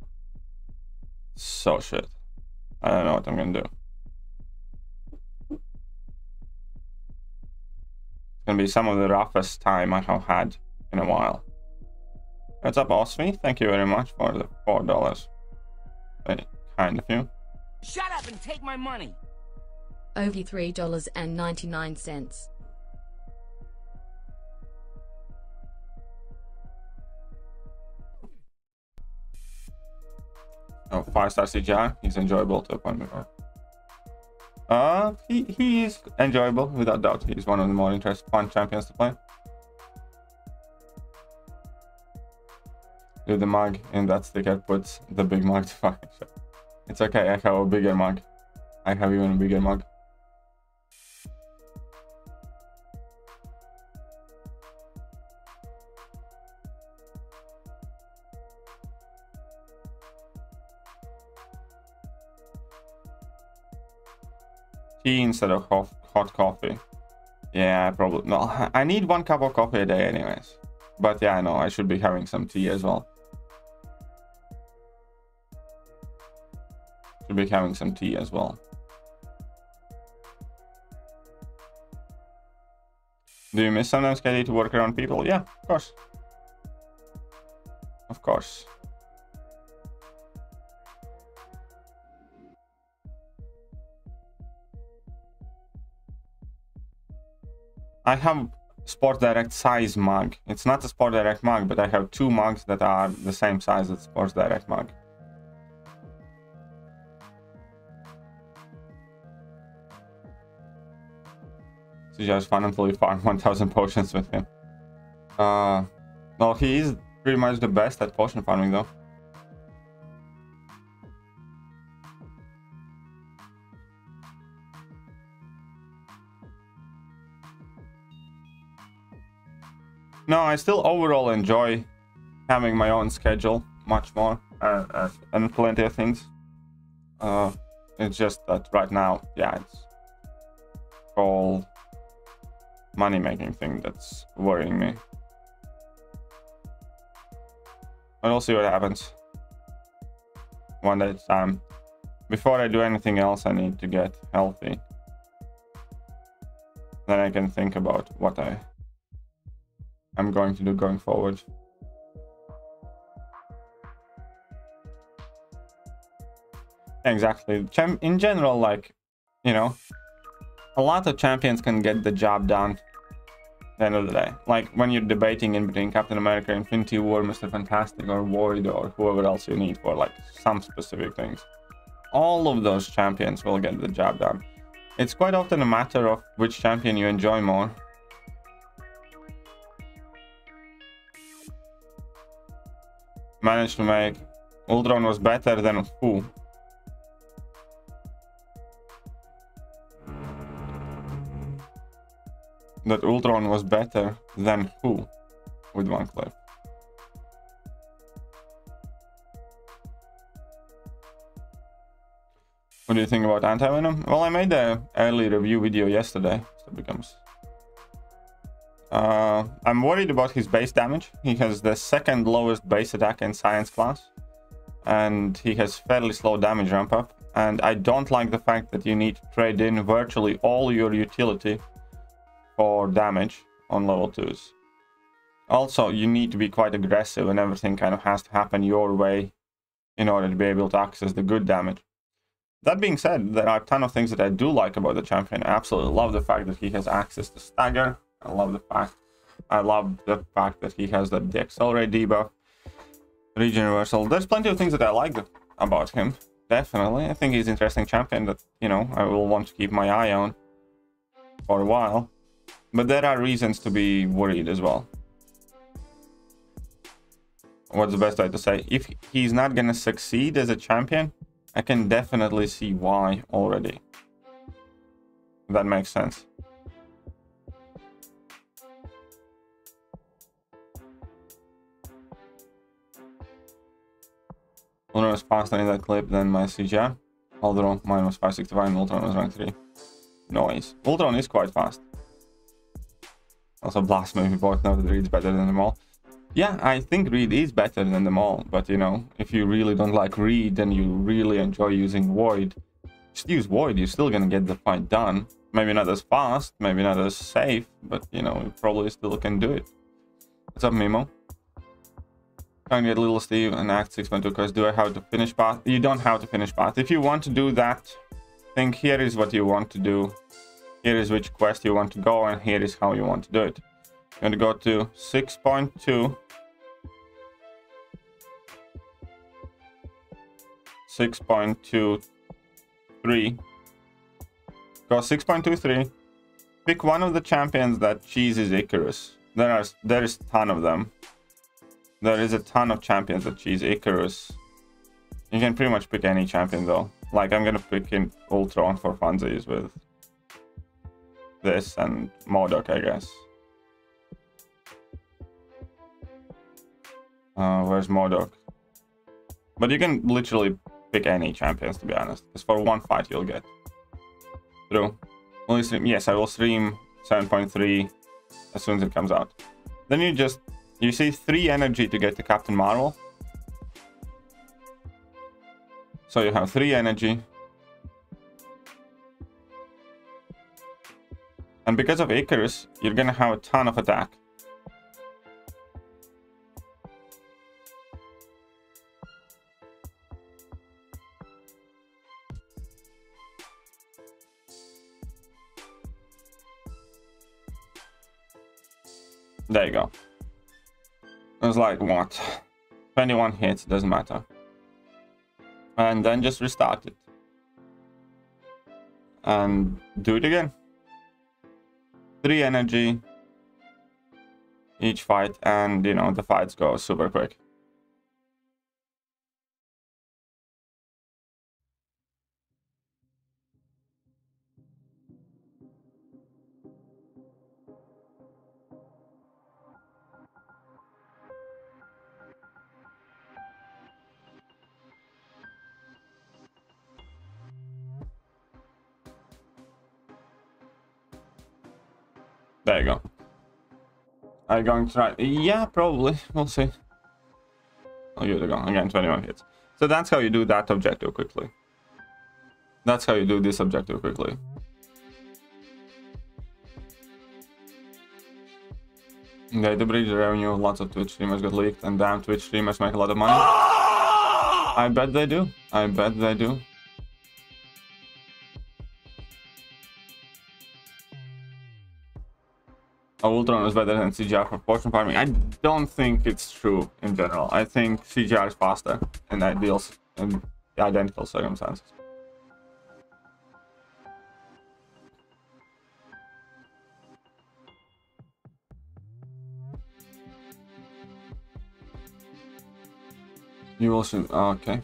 So shit. I don't know what I'm gonna do. It's gonna be some of the roughest time I have had in a while. What's up, Osvi? Thank you very much for the $4. Very kind of you. Shut up and take my money. Over $3.99. Oh, 5-star CGI. He's enjoyable to a point. He is enjoyable without doubt. He's one of the more fun champions to play. Do the mug in that sticker puts the big mug to fucking shit. It's okay. I have a bigger mug. I have even a bigger mug. Tea instead of hot coffee. Yeah, probably. No, I need 1 cup of coffee a day anyways. But yeah, I know I should be having some tea as well. Should be having some tea as well. Do you miss sometimes, Katie, to work around people? Yeah, of course. Of course. I have Sport Direct size mug. It's not a Sport Direct mug, but I have 2 mugs that are the same size as Sport Direct mug. It's just fun until you farm 1000 potions with him. Well, he is pretty much the best at potion farming though. No, I still overall enjoy having my own schedule much more and plenty of things. It's just that right now, yeah, it's all money-making thing that's worrying me. But we'll see what happens. One day at a time. Before I do anything else, I need to get healthy. Then I can think about what I'm going to do going forward. Exactly. In general, like, you know, a lot of champions can get the job done at the end of the day. Like when you're debating in between Captain America, Infinity War, Mr. Fantastic, or Void, or whoever else you need for like some specific things. All of those champions will get the job done. It's quite often a matter of which champion you enjoy more. Managed to make Ultron was better than who? That Ultron was better than who? With one clip. What do you think about Anti-Venom? Well, I made the early review video yesterday, so it becomes... I'm worried about his base damage. He has the 2nd lowest base attack in Science class, and he has fairly slow damage ramp up. And I don't like the fact that you need to trade in virtually all your utility for damage on level 2s. Also, you need to be quite aggressive, and everything kind of has to happen your way in order to be able to access the good damage. That being said, there are a ton of things that I do like about the champion. I absolutely love the fact that he has access to stagger. I love the fact that he has the accelerate debuff, regen reversal. There's plenty of things that I like about him. Definitely, I think he's an interesting champion that, you know, I will want to keep my eye on for a while. But there are reasons to be worried as well. what's the best way to say? If he's not gonna succeed as a champion, I can definitely see why already. If that makes sense. Ultron was faster in that clip than my CGI. Although mine was 565 and Ultron was rank 3. Noise. Ultron is quite fast. Also, Blasphemy both know that Reed's better than them all. Yeah, I think Reed is better than them all. But, you know, if you really don't like Reed and you really enjoy using Void, just use Void. You're still gonna get the fight done. Maybe not as fast, maybe not as safe, but, you know, you probably still can do it. What's up, Mimo? Trying to get Little Steve and Act 6.2 quest. Do I have to finish path? You don't have to finish path. If you want to do that, think here is what you want to do. Here is which quest you want to go, and here is how you want to do it. You want to go to 6.2. 6.23. Go 6.23. Pick one of the champions that cheeses Icarus. There is a ton of them. There is a ton of champions that cheese Icarus. You can pretty much pick any champion though. Like I'm gonna pick in Ultron for funsies with this and MODOK, I guess. Where's MODOK? But you can literally pick any champions, to be honest, because for one fight you'll get through. Will you stream? Yes, I will stream 7.3 as soon as it comes out. Then you see 3 energy to get to Captain Marvel. So you have 3 energy. And because of Icarus, you're gonna have a ton of attack. There you go. It was like, what? 21 hits, doesn't matter. And then just restart it. And do it again. 3 energy each fight, and you know, the fights go super quick. There you go. Are you going to try? Yeah, probably. We'll see. I'll give it a go. Again, 21 hits. So that's how you do that objective quickly. That's how you do this objective quickly. Data breach revenue. Lots of Twitch streamers got leaked, and damn, Twitch streamers make a lot of money. I bet they do. I bet they do. Ultron is better than CGI for potion farming. I don't think it's true in general. I think CGI is faster in identical circumstances. You will soon. Oh, okay.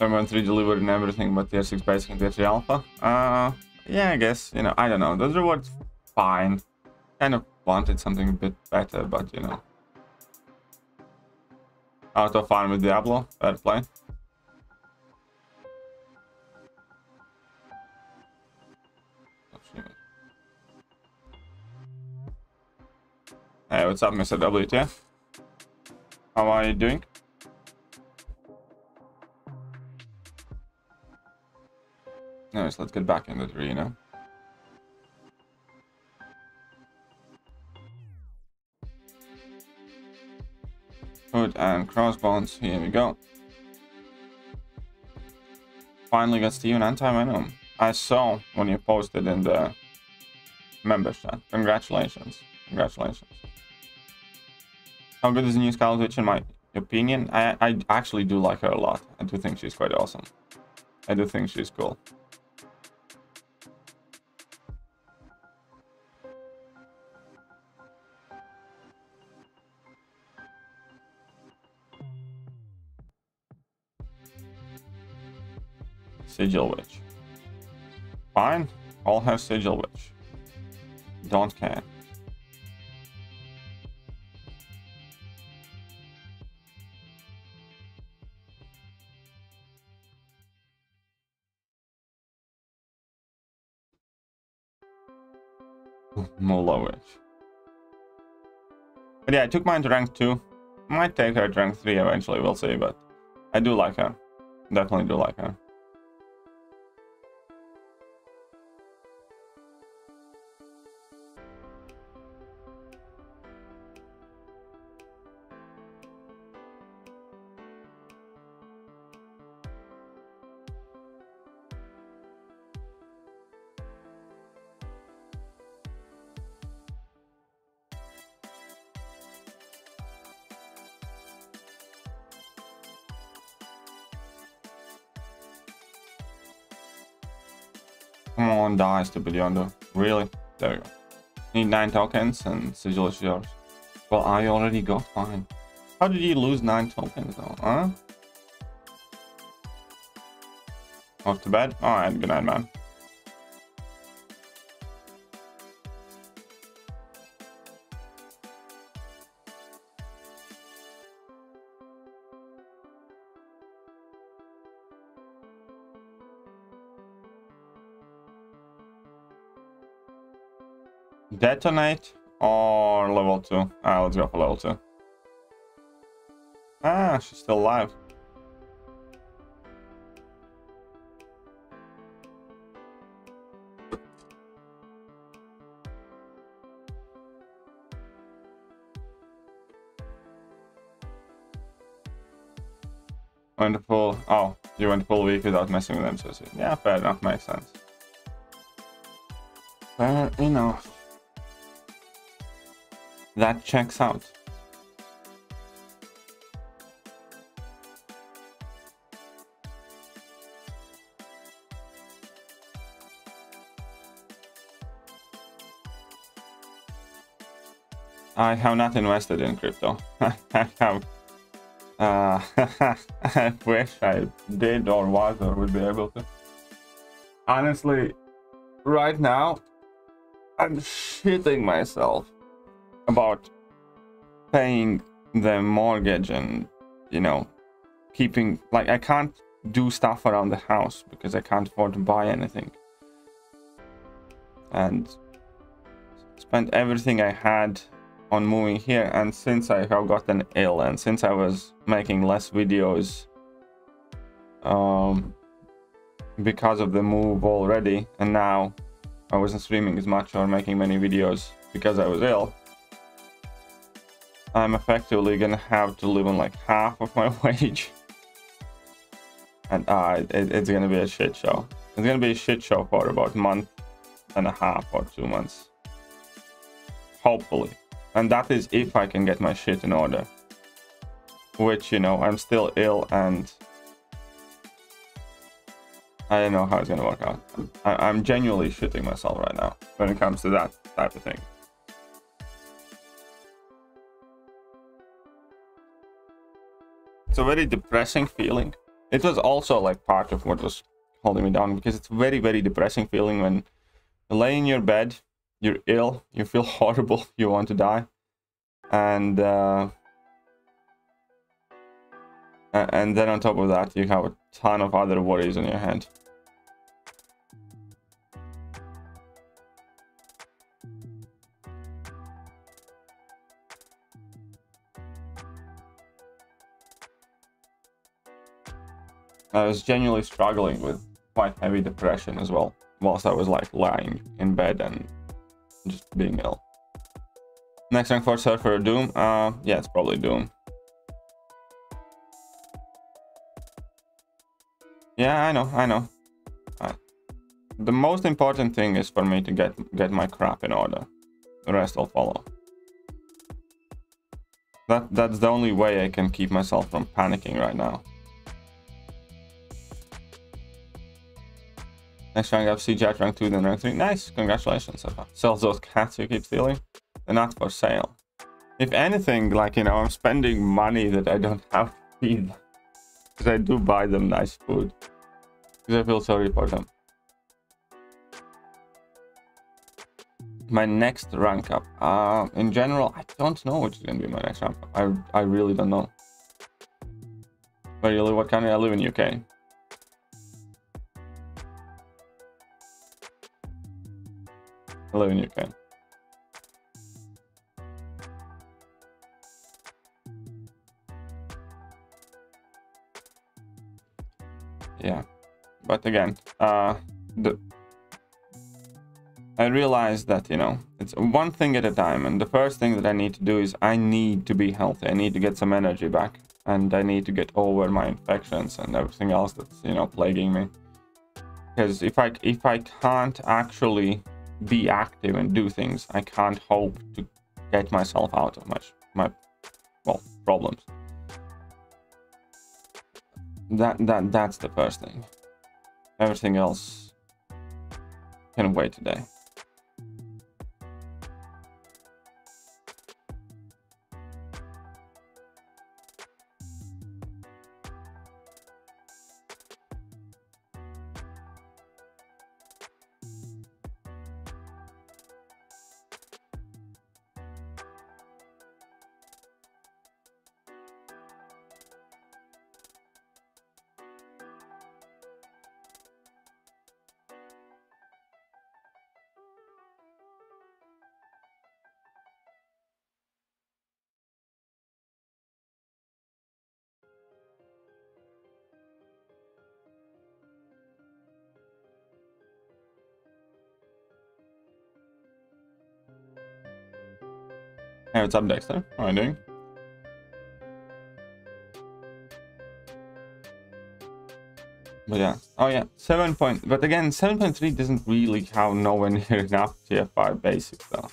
M3 delivered and everything, but tier 6 basic and tier 3 alpha. Yeah, I guess, you know, I don't know. Those rewards, fine. Kind of wanted something a bit better, but you know. Auto farm with Diablo, fair play. Hey, what's up, MrWTF? How are you doing? Anyways, let's get back into the arena. Hood and crossbones, here we go. Finally got Steven anti-venom. I saw when you posted in the members chat. Congratulations. Congratulations. How good is the new Scarlet Witch in my opinion? I actually do like her a lot. I do think she's quite awesome. I do think she's cool. Sigil Witch. Fine, all have Sigil Witch. Don't care. Mullah Witch. But yeah, I took mine to rank 2. Might take her to rank 3 eventually, we'll see, but I do like her. Definitely do like her. Come on, dice to Billiondo. Really? There we go. Need 9 tokens and Sigil is yours. Well, I already got mine. How did you lose 9 tokens though, huh? Off to bed? Alright, good night, man. Detonate or level 2? Ah, let's go for level 2. Ah, she's still alive. Went full. Oh, you went full week without messing with MCOC. Yeah, fair enough, makes sense. Fair enough. That checks out. I have not invested in crypto. I have. I wish I did or was or would be able to. Honestly, right now, I'm shitting myself about paying the mortgage and, you know, keeping, like, I can't do stuff around the house because I can't afford to buy anything. And spent everything I had on moving here, and since I have gotten ill and since I was making less videos because of the move already, and now I wasn't streaming as much or making many videos because I was ill, I'm effectively gonna have to live on like half of my wage. And it's gonna be a shit show. It's gonna be a shit show for about a month and a half or 2 months. Hopefully. And that is if I can get my shit in order. Which, you know, I'm still ill and I don't know how it's gonna work out. I'm genuinely shitting myself right now when it comes to that type of thing. It's a very depressing feeling. It was also like part of what was holding me down, because it's a very, very depressing feeling when you lay in your bed, you're ill, you feel horrible, you want to die, and then on top of that you have a ton of other worries on your head. I was genuinely struggling with quite heavy depression as well, whilst I was like lying in bed and just being ill. Next rank 4 Surfer Doom? Yeah, it's probably Doom. Yeah, I know. The most important thing is for me to get my crap in order. The rest will follow. That's the only way I can keep myself from panicking right now. Next rank up, CJ rank 2, then rank 3. Nice, congratulations. Sells those cats you keep stealing. They're not for sale. If anything, like, you know, I'm spending money that I don't have to feed. Because I do buy them nice food. Because I feel sorry for them. My next rank up. In general, I don't know which is gonna be my next rank up. I really don't know. But you live what country? I live in UK. I live in UK. Yeah, but again, I realized that, you know, it's one thing at a time, and the first thing that I need to do is I need to be healthy. I need to get some energy back, and I need to get over my infections and everything else that's, you know, plaguing me. Because if I can't actually be active and do things, I can't hope to get myself out of my problems. That's the first thing. Everything else can wait today. Hey, what's up, Dexter? How are you doing? But yeah, oh yeah, but again, 7.3 doesn't really have nowhere near enough TF5 basics though.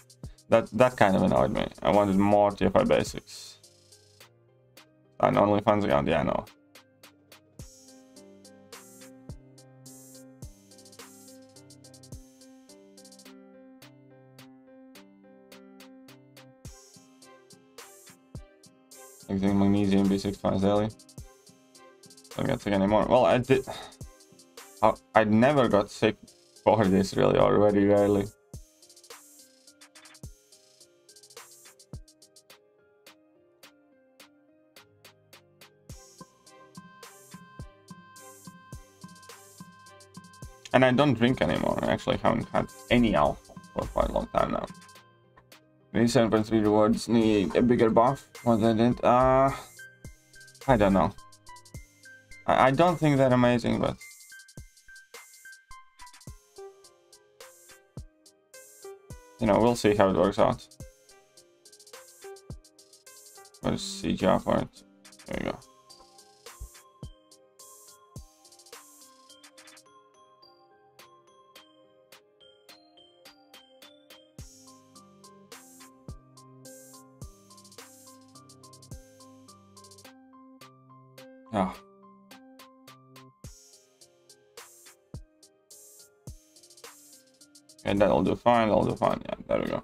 That kind of annoyed me. I wanted more TF5 basics. And OnlyFans account, yeah, no. I think magnesium B6 twice daily. Don't get sick anymore. Well, I did. I never got sick for this really, or very rarely. And I don't drink anymore. I actually haven't had any alcohol for quite a long time now. These 7.3 rewards need a bigger buff. What they did? I don't know. I don't think they're amazing, but you know, we'll see how it works out. What is CGR for it? There we go. Ah. And that'll do fine, that'll do fine. Yeah, there we go.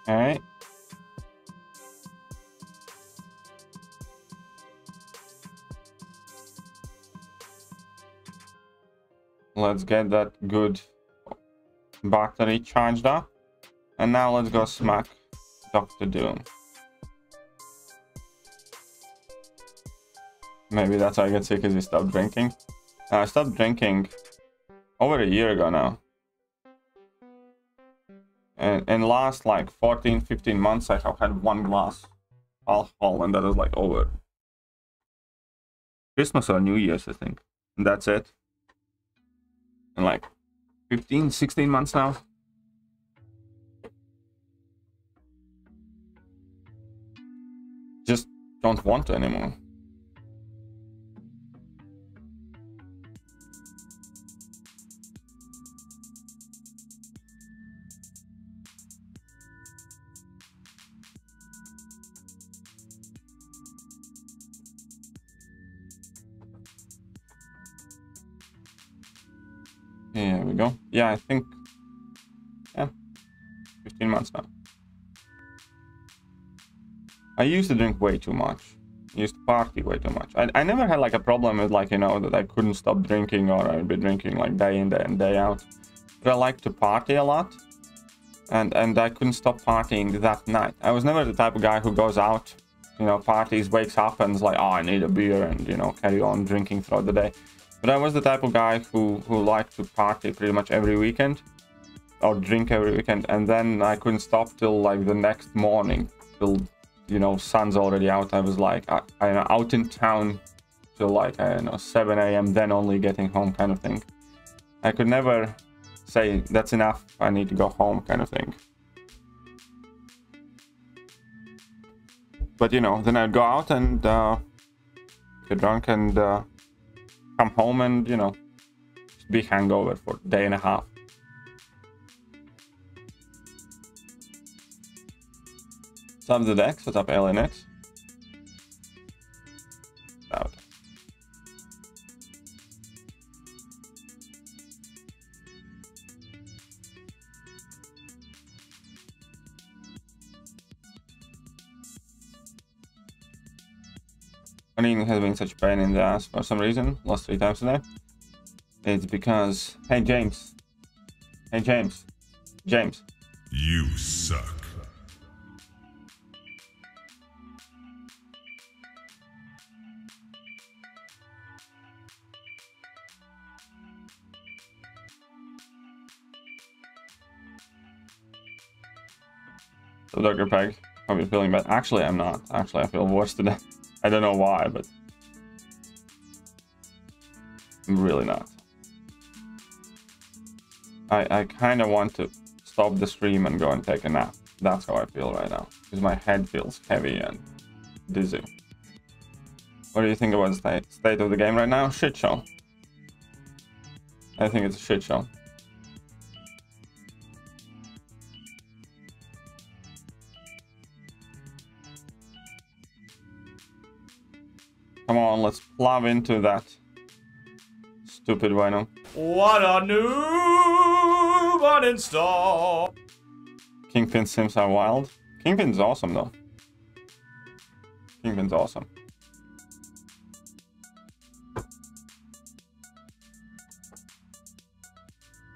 All right. Let's get that good battery charged up. And now let's go smack Dr. Doom. Maybe that's why I get sick, because he stopped drinking. I stopped drinking over a year ago now. And in last like 14-15 months, I have had one glass alcohol, and that is like over Christmas or New Year's, I think. And that's it. In like 15-16 months now. Just don't want to anymore. Here we go. Yeah, I think, yeah, 15 months now. I used to drink way too much. I used to party way too much. I never had like a problem with like, you know, that I couldn't stop drinking or I'd be drinking like day in and day out. But I like to party a lot. And I couldn't stop partying that night. I was never the type of guy who goes out, you know, parties, wakes up and is like, oh, I need a beer and, you know, carry on drinking throughout the day. But I was the type of guy who liked to party pretty much every weekend or drink every weekend. And then I couldn't stop till like the next morning, till, you know, sun's already out. I was like, I don't know, out in town till like, I don't know, 7 a.m. then only getting home kind of thing. I could never say that's enough, I need to go home kind of thing. But you know, then I'd go out and get drunk and come home and, you know, just be hangover for a day and a half. What's up, ZX? What's up, LNX? Out. Running has been such a pain in the ass for some reason. Lost 3 times today. It's because... Hey, James. Hey, James. James. You suck. So Dr. Peg, hope you're feeling bad. Actually, I'm not. Actually, I feel worse today. I don't know why, but I'm really not. I kind of want to stop the stream and go and take a nap. That's how I feel right now, because my head feels heavy and dizzy. What do you think about the state of the game right now? Shit show. I think it's a shit show. Come on, let's plow into that stupid rhino. What a noob uninstall! Kingpin sims are wild. Kingpin's awesome though. Kingpin's awesome.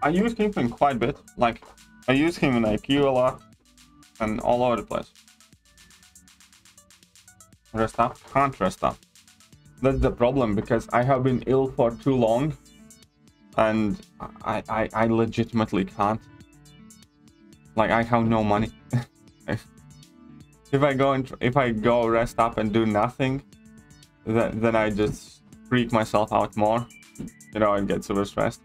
I use Kingpin quite a bit. Like, I use him in IQ a lot and all over the place. Rest up? Can't rest up. That's the problem, because I have been ill for too long and I legitimately can't. Like, I have no money. if I go rest up and do nothing, then I just freak myself out more, you know, and get super stressed.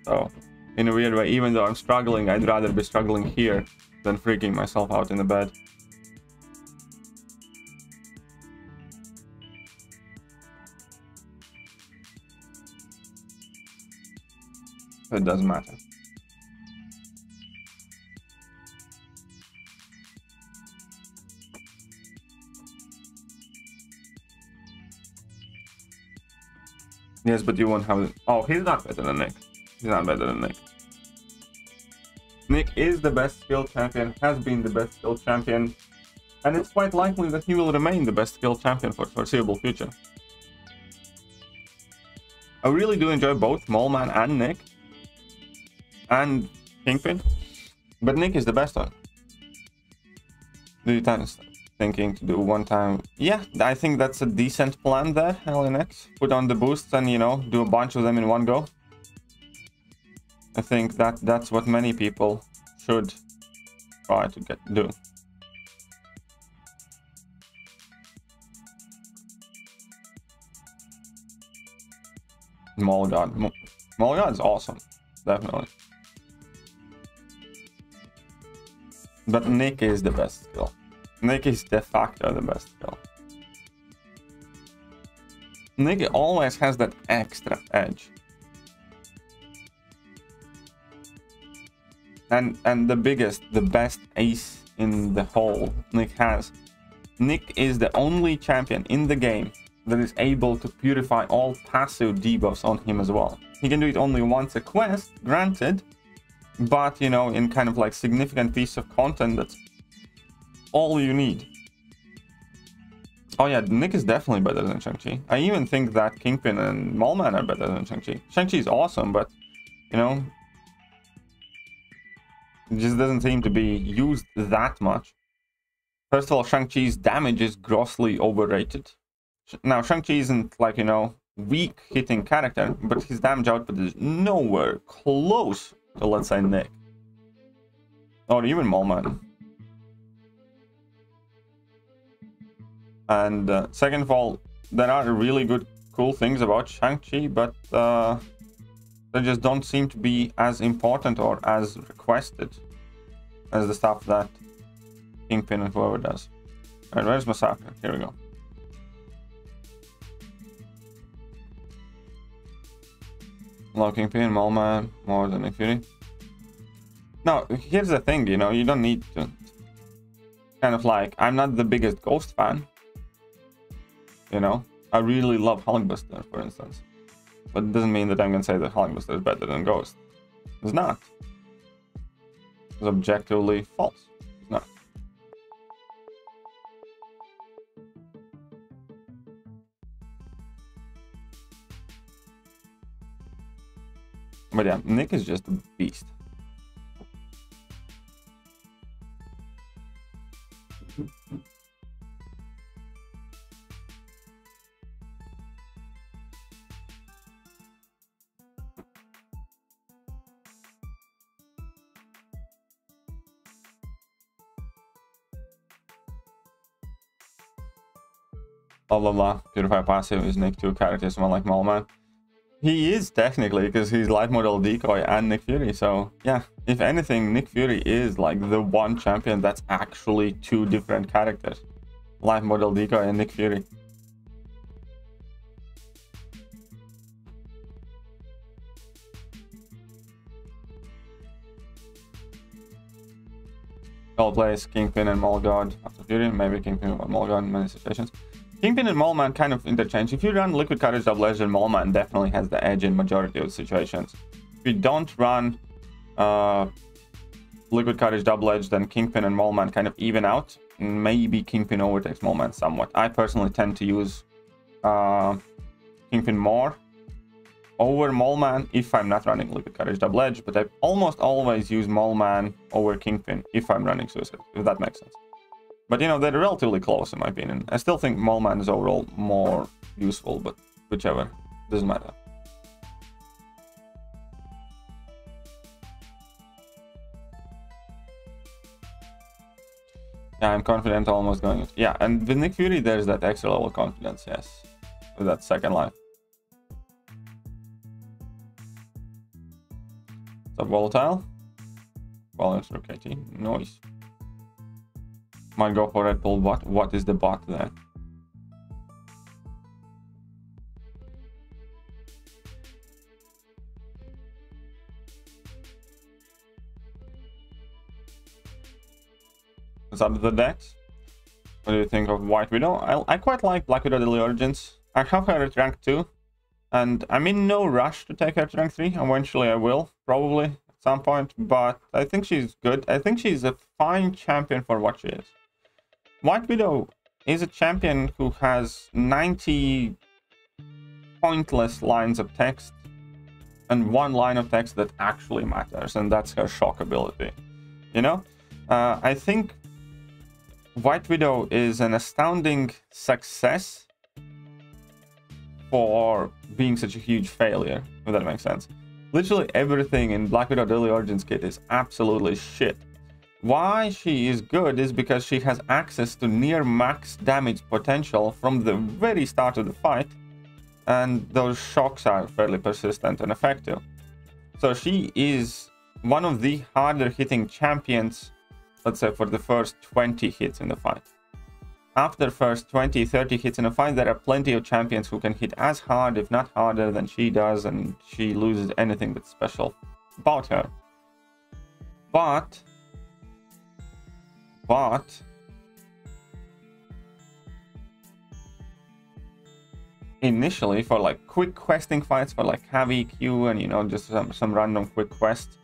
So in a weird way, even though I'm struggling, I'd rather be struggling here than freaking myself out in the bed. It doesn't matter. Yes, but you won't have it. Oh, he's not better than Nick. He's not better than Nick. Nick is the best skill champion, has been the best skill champion, and it's quite likely that he will remain the best skill champion for the foreseeable future. I really do enjoy both Moleman and Nick. And Kingpin, but Nick is the best one. Do you thinking to do one time? Yeah, I think that's a decent plan there, LNX. Put on the boosts and, you know, do a bunch of them in one go. I think that's what many people should try to do. Molgod. Molgod is awesome, definitely. But Nick is the best skill. Nick is de facto the best skill. Nick always has that extra edge. And the best ace in the whole Nick has. Nick is the only champion in the game that is able to purify all passive debuffs on him as well. He can do it only once a quest, granted, but, you know, in kind of like significant piece of content, that's all you need. Oh yeah, Nick is definitely better than Shang-Chi. I even think that Kingpin and Mallman are better than Shang-Chi. Shang-Chi is awesome, but, you know, it just doesn't seem to be used that much. First of all, Shang-Chi's damage is grossly overrated. Now, Shang-Chi isn't, like, you know, weak hitting character, but his damage output is nowhere close to, let's say, Nick. Or even Mallman. And second of all, there are really good, cool things about Shang-Chi, but they just don't seem to be as important or as requested as the stuff that Kingpin and whoever does. Alright, where's Massacre? Here we go. Low Kingpin, Mallman, more than Nick Fury. Now, here's the thing, you know, you don't need to. Kind of like, I'm not the biggest Ghost fan. You know, I really love Hulkbuster, for instance. But it doesn't mean that I'm going to say that Hulkbuster is better than Ghost. It's not. It's objectively false. It's not. But yeah, Nick is just a beast. Blah blah blah. Purify passive is Nick 2 characters, someone like Mallman. He is technically, because he's light model decoy and Nick Fury. So yeah, if anything, Nick Fury is like the one champion that's actually two different characters. Light model decoy and Nick Fury. All plays Kingpin and Mallgod after Fury, maybe Kingpin and Mallgod in many situations. Kingpin and Mallman kind of interchange. If you run Liquid Courage Double Edge, then Mallman definitely has the edge in majority of situations. If you don't run Liquid Courage Double Edge, then Kingpin and Mallman kind of even out. Maybe Kingpin overtakes Mallman somewhat. I personally tend to use Kingpin more over Mallman if I'm not running Liquid Courage Double Edge, but I almost always use Mallman over Kingpin if I'm running Suicide, if that makes sense. But, you know, they're relatively close, in my opinion. I still think Mallman is overall more useful, but whichever. Doesn't matter. Yeah, I'm confident almost going... Yeah, and with Nick Fury, there's that extra level of confidence, yes. With that second life. Sub volatile. Balance for KT. Noise. Might go for Red Bull bot. What is the bot there? What's up with the decks? What do you think of White Widow? I quite like Black Widow Daily Origins. I have her at rank 2. And I'm in no rush to take her to rank 3. Eventually I will, probably, at some point. But I think she's good. I think she's a fine champion for what she is. White Widow is a champion who has 90 pointless lines of text and one line of text that actually matters, and that's her shock ability. You know, I think White Widow is an astounding success for being such a huge failure, if that makes sense. Literally everything in Black Widow Daily Origins kit is absolutely shit. Why she is good is because she has access to near max damage potential from the very start of the fight, and those shocks are fairly persistent and effective. So she is one of the harder hitting champions, let's say, for the first 20 hits in the fight. After first 20-30 hits in a fight, there are plenty of champions who can hit as hard, if not harder, than she does, and she loses anything that's special about her. But initially for like quick questing fights for like heavy EQ and, you know, just some random quick quests.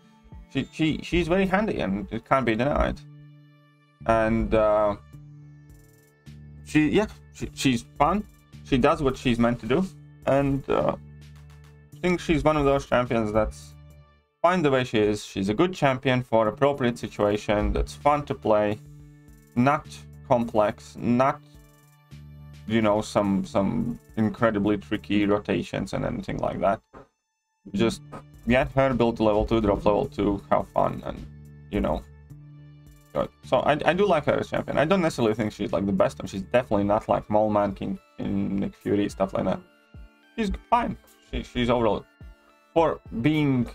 She's very handy and it can't be denied. And she's fun. She does what she's meant to do, and I think she's one of those champions that's fine the way she is. She's a good champion for appropriate situation, that's fun to play, not complex, not, you know, some incredibly tricky rotations and anything like that. Just get her build to level 2, drop level 2, have fun, and, you know, good. So I do like her as champion. I don't necessarily think she's like the best, and she's definitely not like Mole Man King in Nick Fury, stuff like that. She's fine. She's overall, for being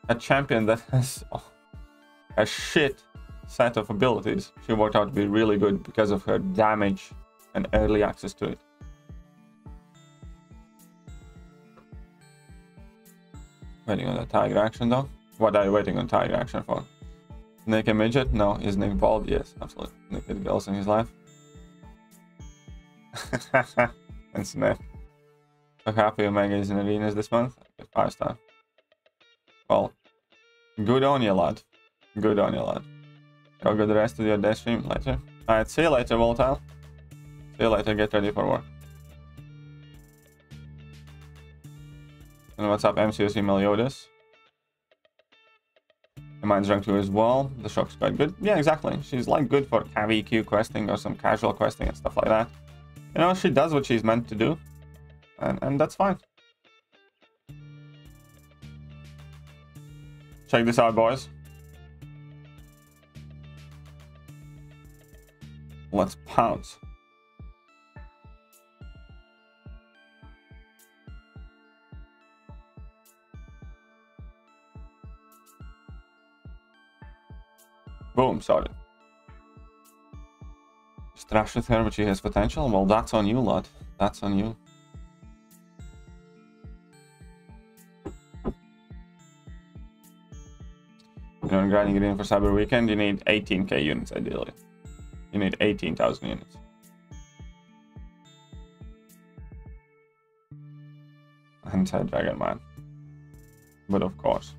a champion that has a shit set of abilities, she worked out to be really good because of her damage and early access to it. Waiting on the tiger action though. What are you waiting on tiger action for? Nick a midget? No. Is Nick bald? Yes, absolutely. Nick has girls in his life. And Smith. So happy Omega is in arenas this month. 5-star. Well, good on you, lad. Good on you, lad. Go get the rest of your day stream later. Alright, see you later, Volatile. See you later, get ready for work. And what's up, MCOC Meliodas? Mine's rank 2 as well. The shock's quite good. Yeah, exactly. She's like good for heavy EQ questing or some casual questing and stuff like that. You know, she does what she's meant to do. And that's fine. Check this out, boys. Let's pounce. Boom, sorry. Just trash with her, but she has potential. Well, that's on you, lad. That's on you. You know, grinding green for Cyber Weekend, you need 18k units ideally. You need 18,000 units. Anti-Dragon Man. But of course.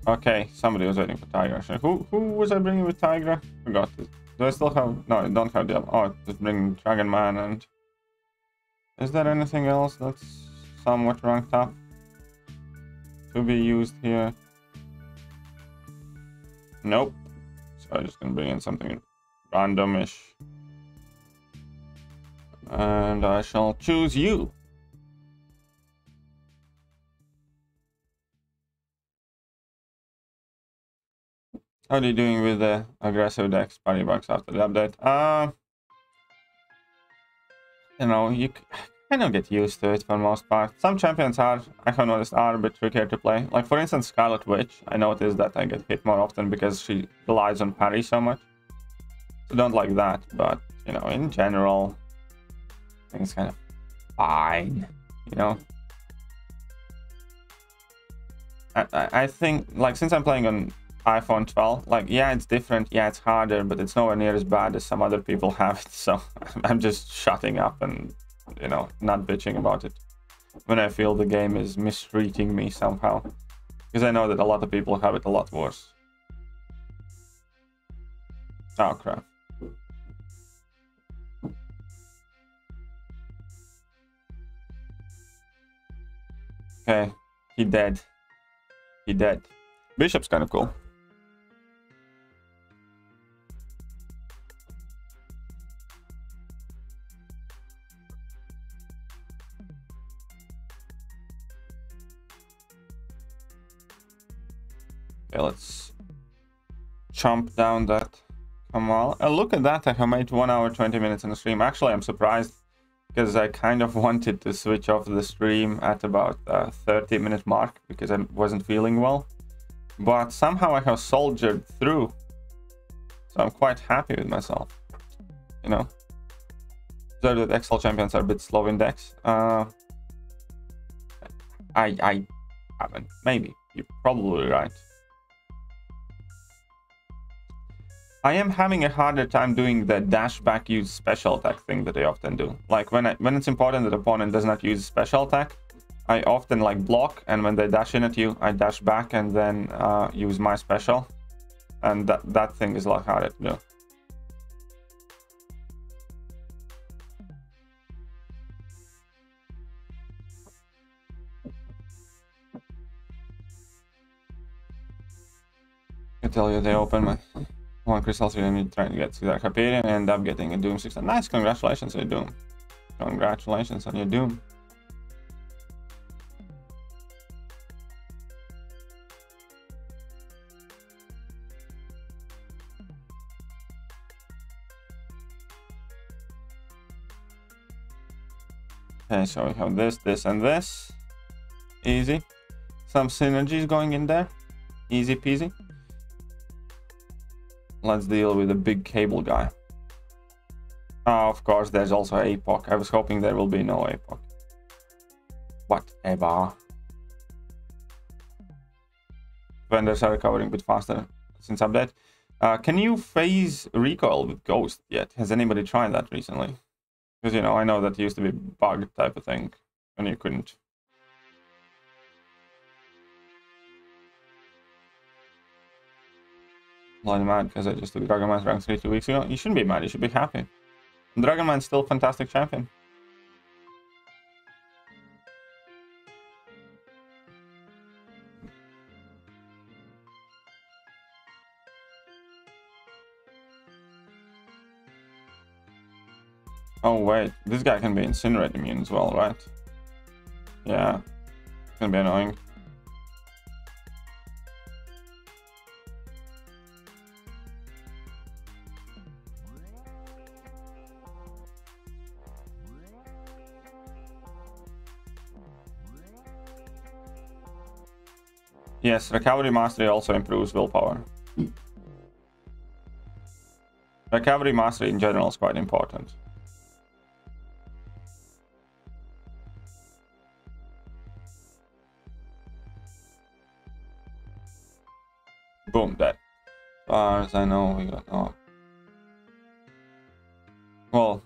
Okay, somebody was waiting for Tiger. Actually. Who was I bringing with Tiger? Forgot it. Do I still have... No, I don't have the... Oh, just bring Dragon Man and... Is there anything else that's somewhat ranked up to be used here? Nope. So I'm just gonna bring in something randomish. And I shall choose you. How are you doing with the aggressive decks party bugs after the update? You know, you kind of get used to it for the most part. Some champions are, I have noticed, are a bit trickier to play. Like, for instance, Scarlet Witch. I noticed that I get hit more often because she relies on parry so much. So don't like that, but, you know, in general, I think it's kind of fine, you know? I think, like, since I'm playing on iPhone 12, like, yeah, it's different, yeah, it's harder, but it's nowhere near as bad as some other people have it. So I'm just shutting up and, you know, not bitching about it when I feel the game is mistreating me somehow, because I know that a lot of people have it a lot worse. Oh crap. Okay, he dead. He dead. Bishop's kind of cool. Okay, let's chomp down that Kamal. Look at that, I have made 1 hour 20 minutes in the stream. Actually, I'm surprised because I kind of wanted to switch off the stream at about 30-minute mark because I wasn't feeling well. But somehow I have soldiered through. So I'm quite happy with myself. You know? Observe that XL champions are a bit slow in decks. I haven't. Maybe. You're probably right. I am having a harder time doing the dash back use special attack thing that I often do. Like when it's important that the opponent does not use special attack, I often like block, and when they dash in at you, I dash back and then use my special. And that thing is a lot harder to do. I tell you, they open my one crystal, so I'm trying to get to that Hyperion and end up getting a Doom 6. Nice, congratulations on your Doom. Congratulations on your Doom. Okay, so we have this, this, and this. Easy. Some synergies going in there. Easy peasy. Let's deal with the big cable guy. Oh, of course, there's also APOC. I was hoping there will be no APOC. Whatever. Vendors are recovering a bit faster since update. Can you phase recoil with Ghost yet? Has anybody tried that recently? Because, you know, I know that used to be bug type of thing, and you couldn't. Bloody mad because I just took Dragon Man's rank 3 2 weeks ago. You shouldn't be mad, you should be happy. Dragon Man's still a fantastic champion. Oh wait, this guy can be Incinerate immune as well, right? Yeah, it's gonna be annoying. Yes, Recovery Mastery also improves willpower. Recovery Mastery in general is quite important. Boom, dead. As far as I know, we got... Oh. Well,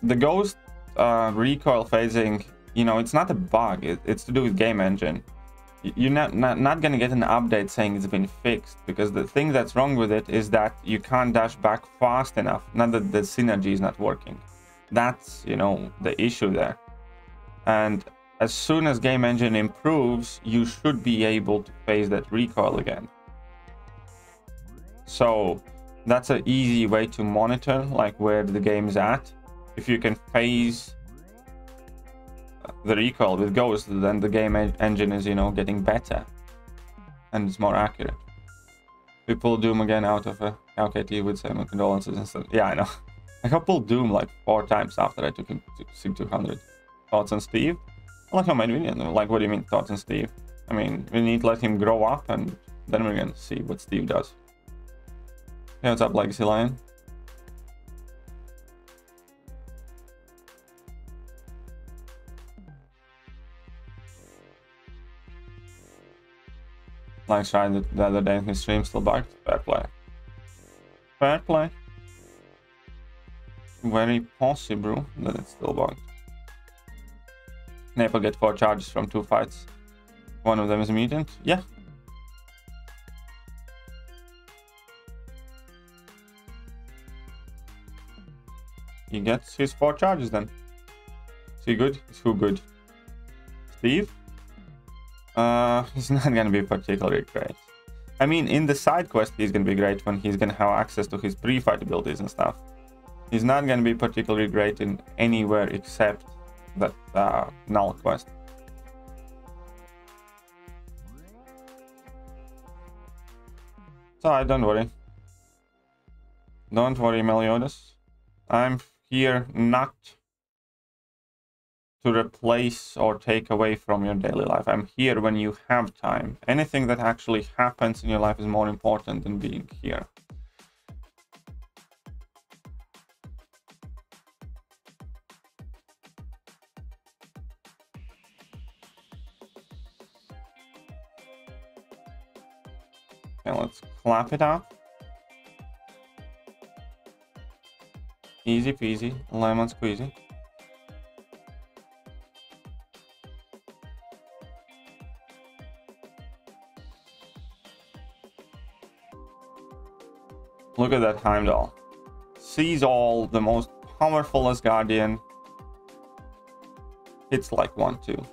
the Ghost recoil phasing, you know, it's not a bug. It's to do with game engine. You're not gonna get an update saying it's been fixed, because the thing that's wrong with it is that you can't dash back fast enough. Not that the synergy is not working. That's, you know, the issue there. And as soon as game engine improves, you should be able to phase that recoil again. So that's an easy way to monitor like where the game is at. If you can phase the recoil with Ghost, then the game engine is, you know, getting better and it's more accurate. We pulled Doom again out of a LKT with my condolences and stuff. Yeah, I know. I got pulled Doom like 4 times after I took him to SIG 200. Thoughts on Steve? I like how my opinion. Like, what do you mean thoughts on Steve? I mean, we need to let him grow up and then we're gonna see what Steve does. Hey, what's up, Legacy Lion? Like tried it the other day in his stream, still bugged. Fair play. Fair play. Very possible that it's still bugged. Naple get 4 charges from 2 fights. One of them is a mutant. Yeah. He gets his 4 charges then. Is he good? Is who good? Steve? He's not gonna be particularly great. I mean, in the side quest, he's gonna be great when he's gonna have access to his pre-fight abilities and stuff. He's not gonna be particularly great in anywhere except that null quest. So don't worry. Don't worry, Meliodas. I'm here not to replace or take away from your daily life. I'm here when you have time. Anything that actually happens in your life is more important than being here. Okay, let's clap it up. Easy peasy, lemon squeezy. Look at that Heimdall. Sees all, the most powerful as Guardian. Hits like 1-2.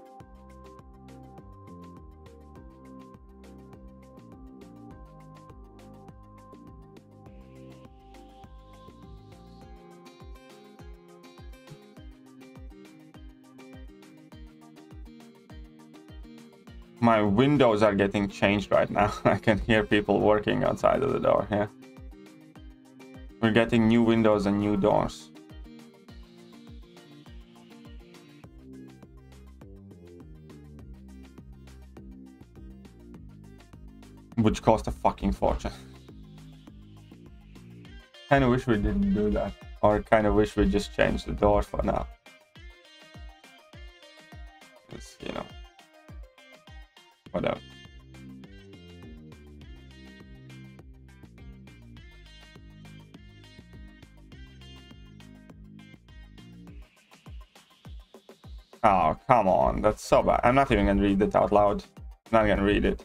My windows are getting changed right now. I can hear people working outside of the door here. We're getting new windows and new doors. Which cost a fucking fortune. Kinda wish we didn't do that. Or kinda wish we just changed the doors for now. Because, you know. Whatever. Oh, come on. That's so bad. I'm not even gonna read it out loud. I'm not gonna read it.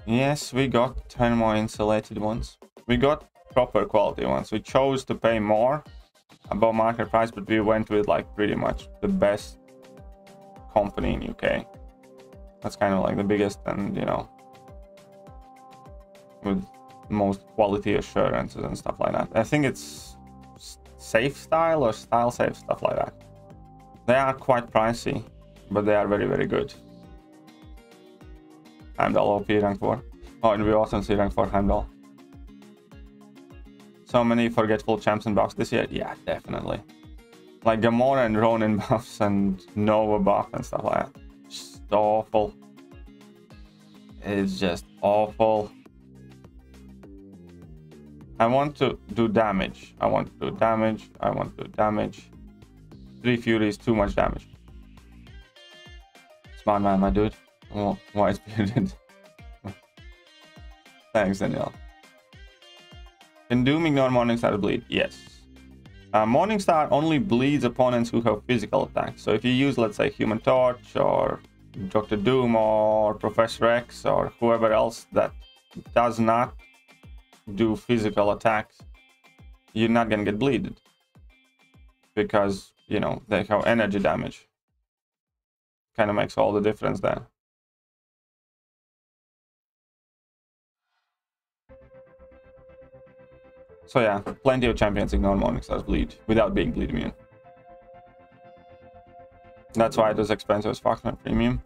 Yes, we got 10 more insulated ones. We got proper quality ones. We chose to pay more above market price, but we went with like pretty much the best company in UK. That's kind of like the biggest and, you know, with most quality assurances and stuff like that. I think it's safe style or style safe, stuff like that. They are quite pricey, but they are very, very good. Heimdall OP rank 4. Oh, and we also see rank 4 Heimdall. So many forgetful champs in box this year? Yeah, definitely. Like Gamora and Ronin buffs and Nova buff and stuff like that. Just awful. It's just awful. I want to do damage. I want to do damage. I want to do damage. 3 Fury is too much damage. Smart man, my dude. Oh, wise bearded. Thanks, Daniel. Can Doom ignore Morningstar bleed? Yes. Morningstar only bleeds opponents who have physical attacks. So if you use, let's say, Human Torch or Dr. Doom or Professor X or whoever else that does not do physical attacks, you're not gonna get bleeded. Because, you know, they have energy damage. Kind of makes all the difference there. So yeah, plenty of champions ignore Morningstar's bleed without being bleed immune. That's why it was expensive as fuck on premium.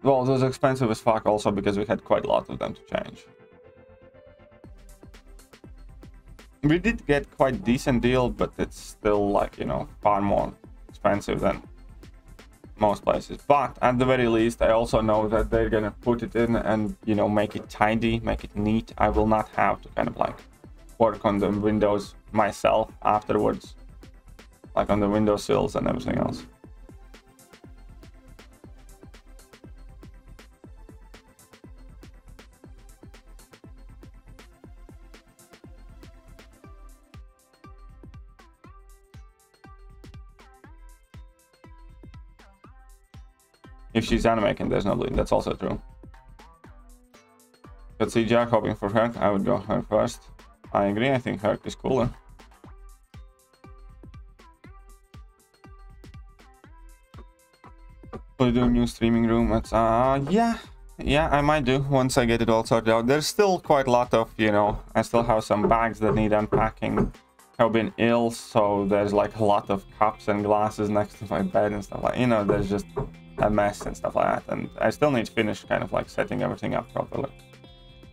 Well, it was expensive as fuck also because we had quite a lot of them to change. We did get quite decent deal, but it's still like, you know, far more expensive than most places. But at the very least, I also know that they're gonna put it in and, you know, make it tidy, make it neat. I will not have to kind of like work on the windows myself afterwards, like on the window sills and everything else. If she's animating, there's no bleed. That's also true. But see Jack hoping for Herc, I would go Herc first. I agree, I think Herc is cooler. Will you do a new streaming room? It's, yeah, I might do once I get it all sorted out. There's still quite a lot of, you know, I still have some bags that need unpacking. I've been ill, so there's like a lot of cups and glasses next to my bed and stuff like, you know, there's just a mess and stuff like that. And I still need to finish kind of like setting everything up properly.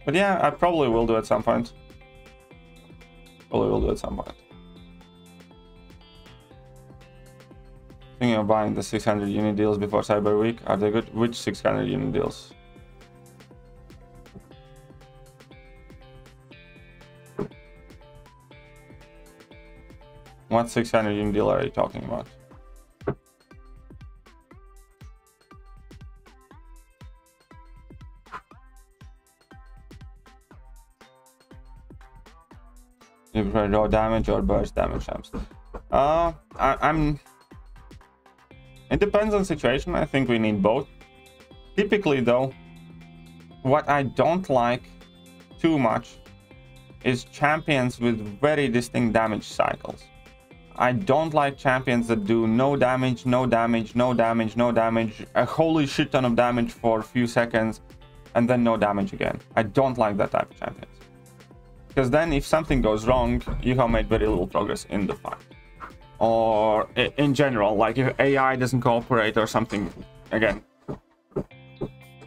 But yeah, I probably will do at some point. Thinking of buying the 600 unit deals before Cyber Week. Are they good? Which 600 unit deals? What 600 unit deal are you talking about? You prefer raw damage or burst damage champs? I'm... It depends on the situation. I think we need both. Typically, though, what I don't like too much is champions with very distinct damage cycles. I don't like champions that do no damage, no damage, no damage, no damage, a holy shit ton of damage for a few seconds, and then no damage again. I don't like that type of champions. Because then if something goes wrong, you have made very little progress in the fight. Or in general, like if AI doesn't cooperate or something, again,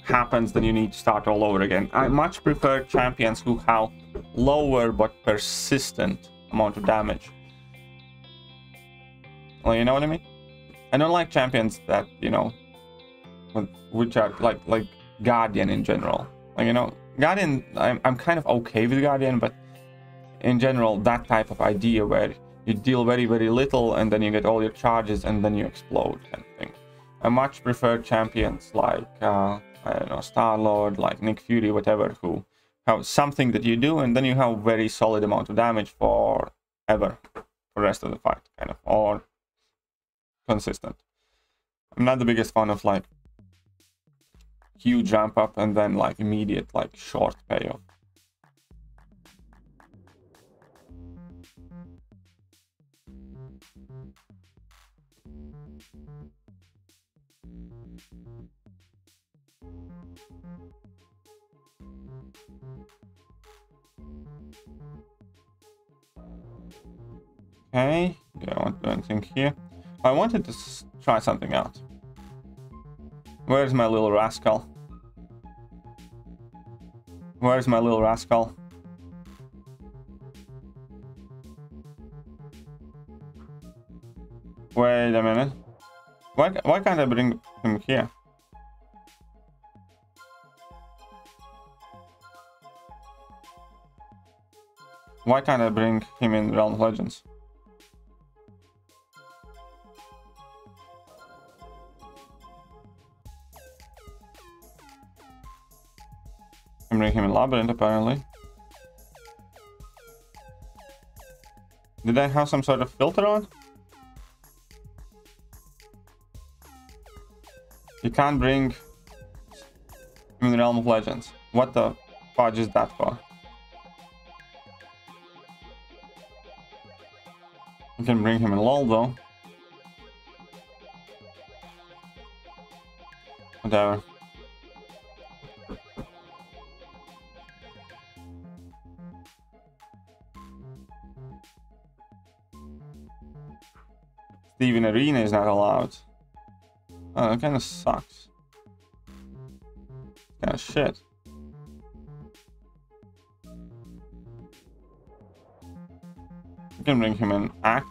happens, then you need to start all over again. I much prefer champions who have lower but persistent amount of damage. Well, you know what I mean? I don't like champions that, you know, which are like Guardian in general. Like, you know, Guardian, I'm kind of okay with Guardian, but in general, that type of idea where you deal very, very little and then you get all your charges and then you explode kind of thing. I much prefer champions like, I don't know, Star-Lord, like Nick Fury, whatever, who have something that you do and then you have very solid amount of damage forever, for the rest of the fight, kind of, or consistent. I'm not the biggest fan of like huge ramp up and then like immediate like short payoff. Okay, yeah, I want to do anything here. I wanted to try something out. Where's my little rascal? Where's my little rascal? Wait a minute. Why can't I bring him here? Why can't I bring him in Realm of Legends? I can bring him in Labyrinth, apparently. Did I have some sort of filter on? You can't bring him in the Realm of Legends. What the fudge is that for? You can bring him in LoL though. Whatever. Steve in Arena is not allowed. Oh, that kind of sucks. Kind of shit. You can bring him in Act.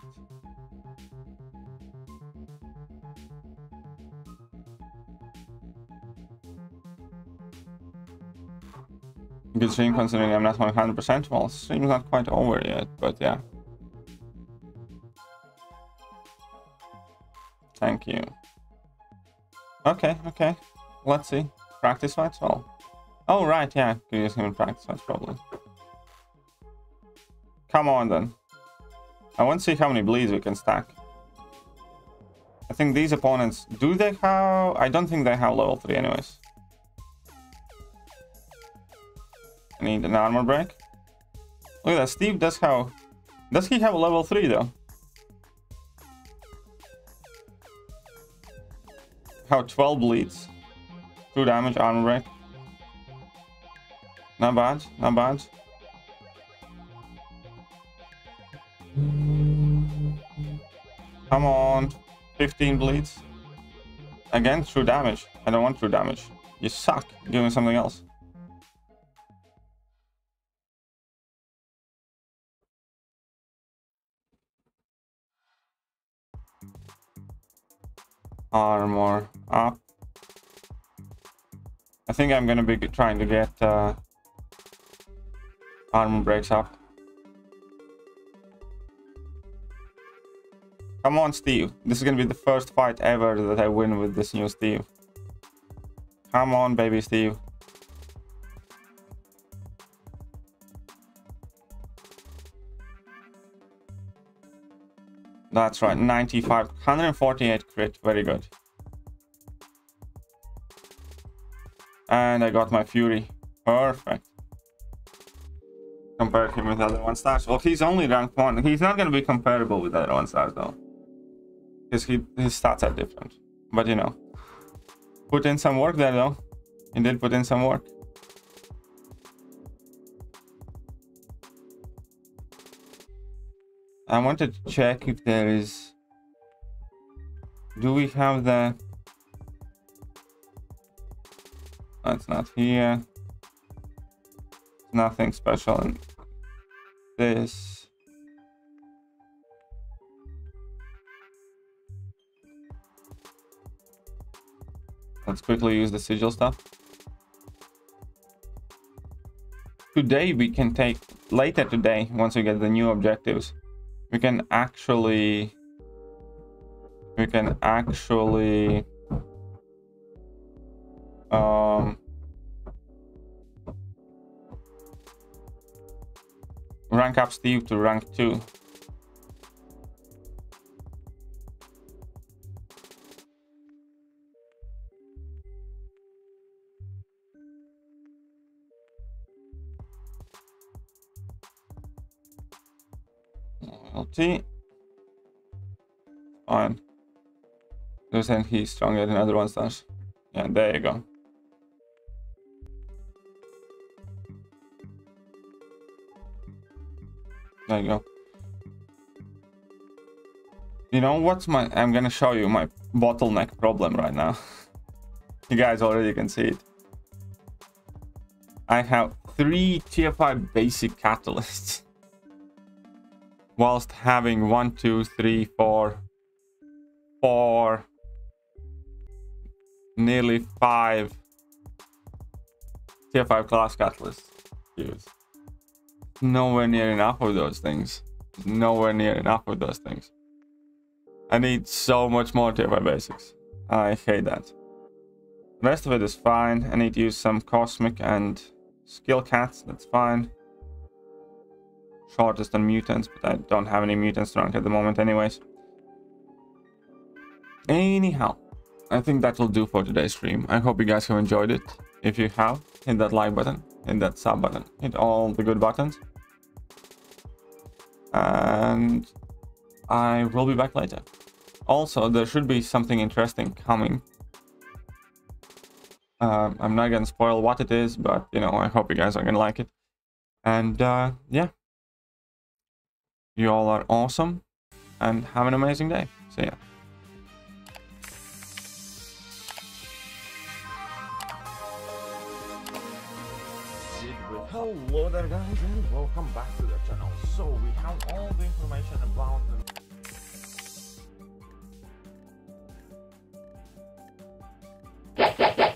Good stream considering I'm not 100%. Well, stream's not quite over yet, but yeah. Thank you. Okay, okay. Let's see. Practice fights? Oh, right, yeah. Could use him in practice fights, probably. Come on, then. I want to see how many bleeds we can stack. I think these opponents... Do they have... I don't think they have level 3 anyways. I need an armor break. Look at that. Steve does have... Does he have a level 3, though? How 12 bleeds. 2 damage, armor break. Not bad, not bad. Come on. 15 bleeds. Again, true damage. I don't want true damage. You suck. Give me something else. Armor up. I think I'm gonna be trying to get armor breaks up. Come on, Steve. This is gonna be the first fight ever that I win with this new Steve. Come on, baby Steve. That's right, 95, 148 crit, very good. And I got my Fury, perfect. Compare him with other 1-stars. Well, he's only rank 1. He's not going to be comparable with other 1-stars though. Because his stats are different. But you know, put in some work there though. He did put in some work. I wanted to check if there is... Do we have the... That's not here. Nothing special in this. Let's quickly use the sigil stuff. Today we can take, later today, once we get the new objectives, we can actually rank up Steve to rank 2. Loyalty. Fine. They're saying he's stronger than other 1-stars. Yeah, there you go. There you go. You know what's my... I'm gonna show you my bottleneck problem right now. You guys already can see it. I have 3 tier 5 basic catalysts. Whilst having 1, 2, 3, 4, nearly 5 tier 5 class catalysts used. Nowhere near enough of those things. Nowhere near enough of those things. I need so much more tier 5 basics. I hate that. The rest of it is fine. I need to use some cosmic and skill cats. That's fine. Shortest on mutants, but I don't have any mutants to rank at the moment anyways. Anyhow, I think that will do for today's stream. I hope you guys have enjoyed it. If you have, hit that like button, hit that sub button, hit all the good buttons. And I will be back later. Also, there should be something interesting coming. I'm not gonna spoil what it is, but you know, I hope you guys are gonna like it. And yeah, you all are awesome and have an amazing day. See ya. Hello there guys and welcome back to the channel. So we have all the information about the